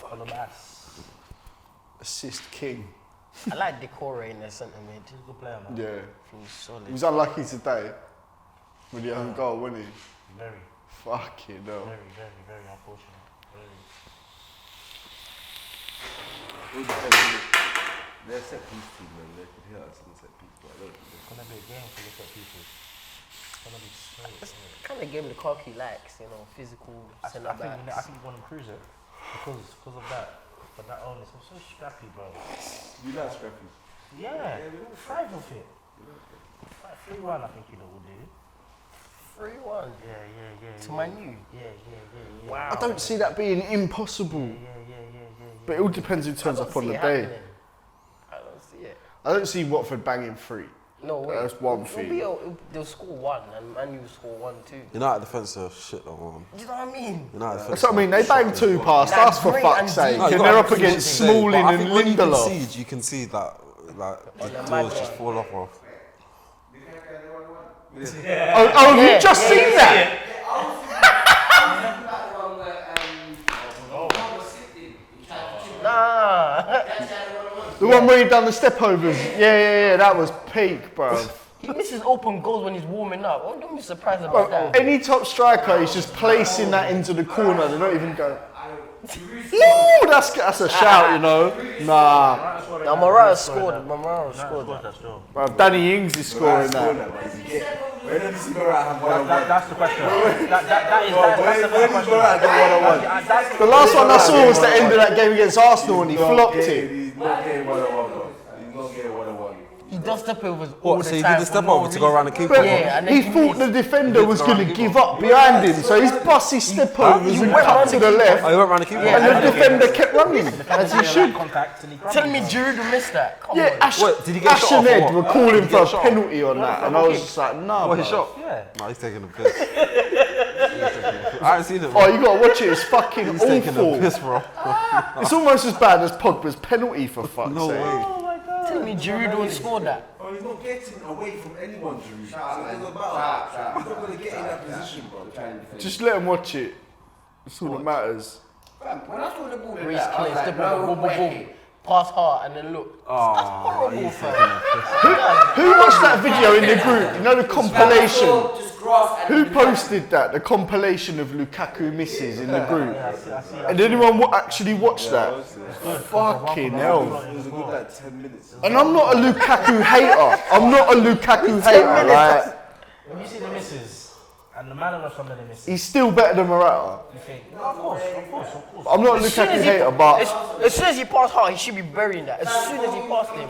Hollebass.
Assist king.
I like Decore in the centre mid.
He's a good player, man.
Yeah.
He's solid.
He was unlucky today with the own goal, wasn't he?
Very,
Fucking hell.
very unfortunate. Very.
All depends, innit? They're a set piece team, man. They could hit us in the set piece, but I don't think
It's gonna be a game for the set people. It's gonna be so.
Kind of game Lukaku likes, you know, physical centre
I think
backs.
you want to cruise it because of that. But that only I'm so scrappy, bro.
you like scrappy.
Yeah, five of it. 3-1, I think you know will do.
3-1
Yeah.
to Man U.
Yeah.
Wow.
I don't see that being impossible.
Yeah.
But it all depends who turns
I don't
up on
see
the
it
day.
happening. I don't see it.
I don't see Watford banging 3.
No way.
That's one thing.
They'll score 1 and Man U will score 1 too.
United defence are shit though, man.
Do you know what I mean?
United defence.
That's what I mean. They banged 2 past
Like
us for
great
fuck's
and
sake.
deep.
No, you
And
got
they're
to
up
appreciate
against
what you're saying,
Smalling
but I
and
think when
Lindelof.
you can see that the
the
doors
mad
just
one.
fall off, bro.
Oh, have you just seen that?
Nah.
The one where he done the step overs. Yeah. That was peak, bro.
He misses open goals when he's warming up. Oh, don't be surprised about that.
Any top striker is just placing that into the corner. They're not even going. Ooh, that's a shout, you know. Nah,
Now Morata scored. Morata scored.
That's true.
bro, Danny Ings is scoring that.
Where did you go out and have one-on-one?
That's the question. That's the
Where did you go out and get one-on-one?
That's
The last one I saw was the end of that game against Arsenal and he flopped it.
He's not getting one-on-one, bro. He's not getting one-on-one.
He does step overs all
What?
the
So he
time
did the
for
step
no
over to go
reason.
around the keeper?
But
Yeah, and then
he
he
thought the
missed.
defender was going to give up behind him, so he's bossed his step overs
He
and
went
cut
round
to
the
the
keeper.
Oh,
left,
he went around the keeper.
Yeah.
and the defender kept running, as he should.
Contact and he
Tell me Giroud missed that. Come
Yeah,
on.
Ash,
What, did he get
Ash
shot
and
off or
Ed
what?
were calling
Did he
for
get
a
shot?
penalty on that, and I was just like, nah,
What, he
bro.
shot?
Yeah.
No, he's taking a piss. I haven't seen it,
Oh,
bro.
you gotta watch it, it's fucking
He's taking a
awful.
piss, bro.
It's almost as bad as Pogba's penalty, for fuck's
No
sake.
way.
Tell me Giroud don't score that.
Oh, he's not getting away from anyone, Drew. So it doesn't matter. He's not going to get in that position, bro.
Just let him watch it. That's all that matters.
When I saw the ball,
Reece
I was
Clay's
like,
step
no
over, boom, boom,
way.
boom. Pass hard and then look. That's horrible, fam.
Who watched that video in the group? You know the compilation?
Just grass and
Who posted that? The compilation of Lukaku misses in the group. And did anyone actually watch that? Fucking hell.
It was a good like 10 minutes.
And I'm not a Lukaku hater. I'm not a Lukaku hater. Like,
When you see the misses and the manner of some of the misses,
he's still better than Morata.
you think, no, of course.
I'm not a
As soon
Lukaku
as he-
hater, but
As soon as he passed hard, he should be burying that. As soon as he passed him.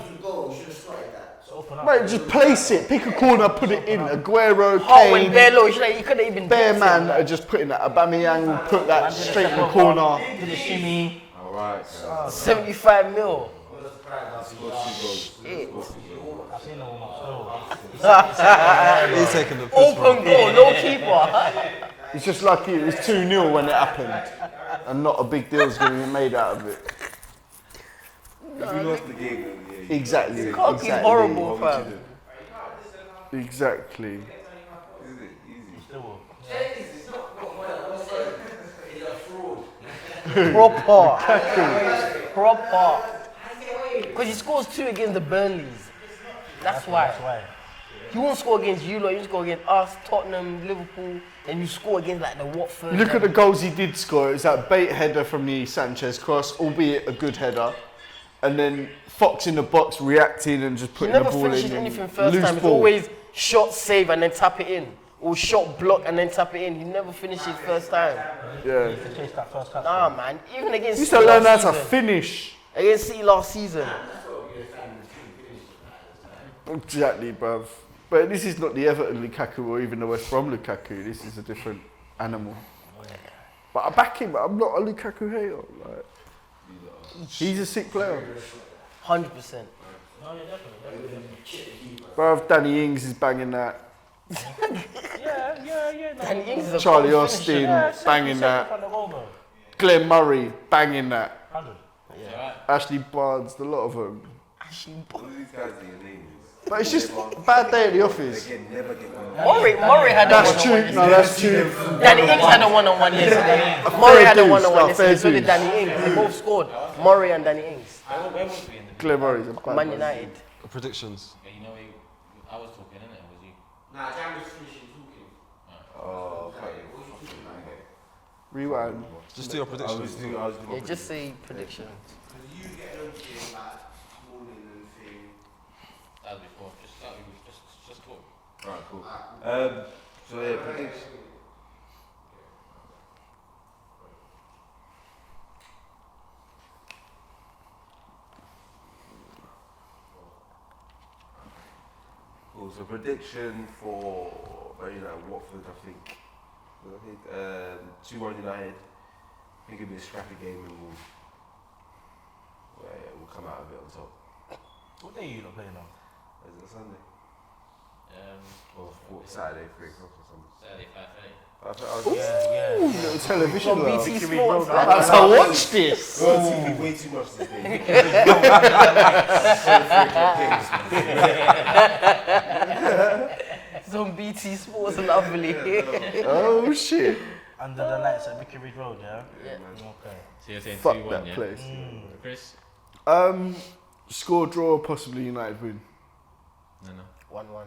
Open up.
mate, just place it. Pick a corner, put it in. Aguero,
Hard when
Kane,
bare low, he could have even
bare
dipped
man
him.
are just putting that. Aubameyang put that straight in the corner.
Did the shimmy.
Alright,
75 mil. Shit.
I've seen the warm-up still.
He's taking the piss, bro.
Open goal, no keeper.
It's just lucky it was 2-0 when it happened. And not a big deal's going to be made out of it.
if we lost the game, then yeah.
Exactly.
Cock is horrible, fam.
Exactly.
Isn't it? Easy.
Still.
Proper. Because he scores 2 against the Burnleys. That's why.
That's why.
He won't score against you, like, you score against us, Tottenham, Liverpool, and you score against like the Watford.
Look at the goals he did score. It was that bait header from the Sanchez cross, albeit a good header. And then Fox in the box reacting and just
He
putting the
never
ball in.
finishes anything first
Loose
time. It's
ball.
always shot save and then tap it in. Or shot block and then tap it in. He never finishes first time.
Yeah.
To chase that first touch.
Nah, man. Even against
He used to
City
learn how
last
to
season.
finish.
Against City last season.
Exactly, bruv. But this is not the Everton Lukaku or even the West Brom Lukaku. This is a different animal. But I back him. I'm not a Lukaku hater. Like, he's a sick player.
100%.
Bruv, Danny Ings is banging that.
Yeah. No.
Danny Ings is a
Charlie
cold
Austin
finisher.
banging that.
From the goal, bro.
Glenn Murray banging that.
100.
Ashley Barnes, a lot of them.
All these guys are your names.
But it's just a bad day at the office.
Again, never get one.
Murray had a
That's
one-on-one
true. No, that's true.
Danny Ings had a one-on-one yesterday. Murray had a
dues,
one-on-one
no,
yesterday.
fair
So did
dues.
Danny Ings. They both scored. Murray and Danny Ings.
Where was we in the
Glenn Murray's a bad
Man
man.
United.
Predictions.
Yeah, you know, I was talking, innit? Or was you?
Nah, Jam was finishing talking.
Oh, fuck it.
Rewind.
Just do your predictions.
Yeah, just say predictions.
Because you get on to like morning and thing.
That was before. Just start with, just talk.
Alright, cool. So yeah, prediction. Cool. So prediction for Watford, I think. 2-1 United. I think it'll be a scrappy game and we'll come out of it on top.
What day are you not playing on?
Is it Sunday? Or Saturday, 3 o'clock or something.
Saturday 5:30.
Yeah.
Little television
On
though.
BT Sports.
I'm about to watch this.
We're on TV way too much this day.
It's on BT Sports, lovely.
Oh shit.
Under the lights at Vicky Reed Road, yeah?
Yeah.
Okay.
So you're saying
Fuck
2-1,
that
yeah?
place.
Chris?
Score draw, possibly United win.
No.
1-1.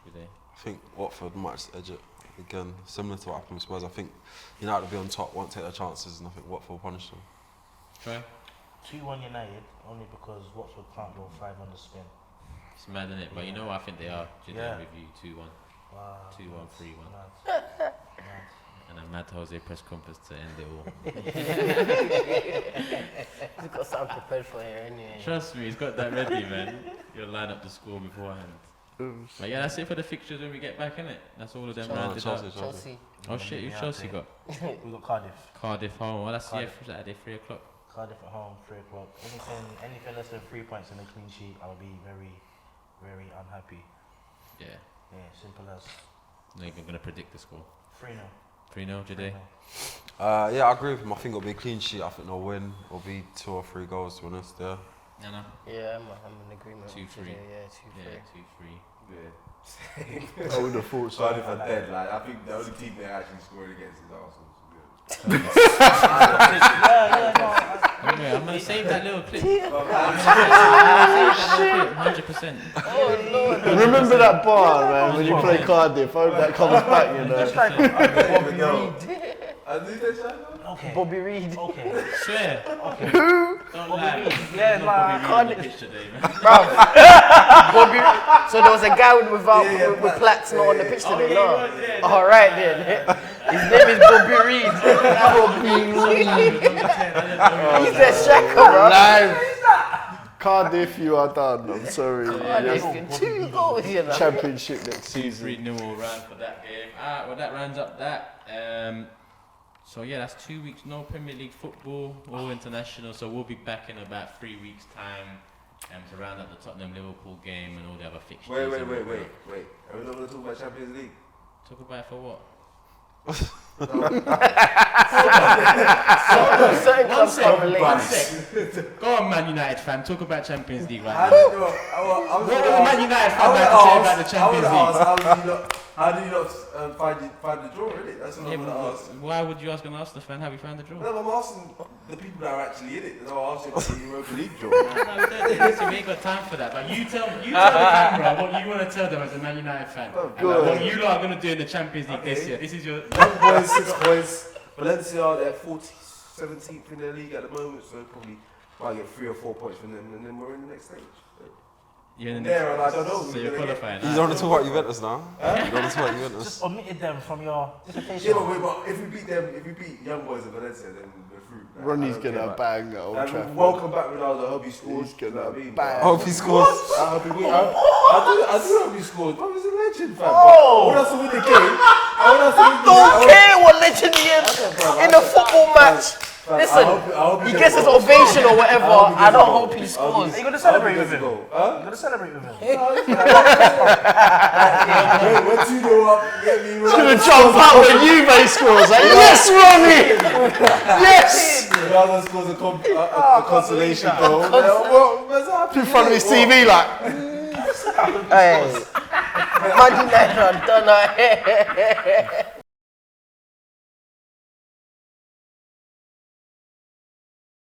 Good day.
I think Watford might just edge it again, similar to what happened with Spurs. I think United will be on top, won't take their chances, and I think Watford will punish them.
Try.
2-1 United, only because Watford can't go 5 on the spin.
It's mad, isn't it? But you know what I think they are. Did
Yeah.
they review 2-1,
Wow.
2-1, 3-1.
Mad.
And a mad Jose press conference to end it all.
He's got something prepared for here anyway.
Trust me, he's got that ready, man. You'll line up the score beforehand. But yeah, that's it for the fixtures when we get back, innit? That's all of them rounded
Chelsea,
up.
Chelsea.
Oh shit, who's
Yeah,
Chelsea
okay.
got?
We got Cardiff.
Cardiff home. Well, that's
Cardiff.
Saturday, 3 o'clock.
Cardiff at home, 3 o'clock. Anything less than 3 points in a clean sheet, I'll be very, very unhappy.
Yeah.
Yeah, simple as
Not even going to predict the score.
3-0.
3-0 today.
Yeah, I agree with him. I think it'll be a clean sheet. I think they'll win. It'll be 2 or 3 goals, to be honest. Yeah.
No.
Yeah, I'm in agreement.
2-3.
Yeah, 2-3.
Yeah, 2-3.
Yeah.
I would have thought so.
Cardiff are dead. Like, I think the only team they're actually scoring against is Arsenal.
Yeah, I'm going to save that little clip. 100%.
Oh Lord.
Remember that bar, man, when you play Cardiff. I hope that comes back, you know.
Okay.
Bobby Reed.
Okay.
Swear.
Okay.
Don't lie.
Yeah,
Bobby
nah,
Reed on the pitch today, man.
Bobby. So there was a guy with plaits not on the pitch today.
Okay,
No.
well, yeah,
All right then. His name is Bobby Reed. He's a shaker, bro.
Live. Cardiff, you are done. I'm sorry.
Cardiff, 2 goals, you know.
Championship next season.
3-0 all round for that game. Alright, well that rounds up that. So yeah, that's 2 weeks, no Premier League football, all international. So we'll be back in about 3 weeks' time to round up the Tottenham Liverpool game and all the other fixtures.
Wait. Are we not going to talk about Champions League?
Talk about it for what?
Certain clubs can't relate.
One sec. Go on, Man United fan. Talk about Champions League right
How
now.
do you
What was the Man United fan have to say about the Champions League?
How do you not find the draw, really? That's what
Yeah,
I'm going to ask.
why would you ask an Arsenal fan how we found the draw?
No, I'm asking the people that are actually in it. And I'll ask you about the Europa League draw.
No, we don't. Listen, we ain't got time for that. But you tell the camera what you want to tell them as a Man United fan. And like, what you lot are going to do in the Champions League this year. This is your...
Young boys, 6 points. Valencia, they're 17th in their league at the moment, so probably might get 3 or 4 points from them, and then we're in the next stage.
You're in the
There, I don't know.
So you're qualifying.
You don't want to talk about Juventus now? You don't want to talk about Juventus?
Just omitted them from your dissertation.
Yeah, but if we beat them, if we beat Young Boys and Valencia, then we're through. Like,
Ronnie's
I don't care
gonna
about-
bang at Old
And
Trafford.
welcome back, Ronaldo. I hope he scores.
He's gonna
You know what I mean?
bang.
I hope he scores.
I hope he wins. I do hope he scores. Bro, he's a legend, fam. I want us to win the game. I want us to win the game.
Don't care what legend he is in a football match. Listen,
hope
he gets his ovation or whatever. I don't hope he scores.
Are you gonna celebrate with him?
Huh?
You gonna celebrate with him?
When 2-0 up, get me.
He's gonna jump out when Juve scores. Like, yes, Ronnie! Yes!
Ronaldo scores a consolation goal. What's happening?
In front of his TV, like.
Hey, imagine that, done.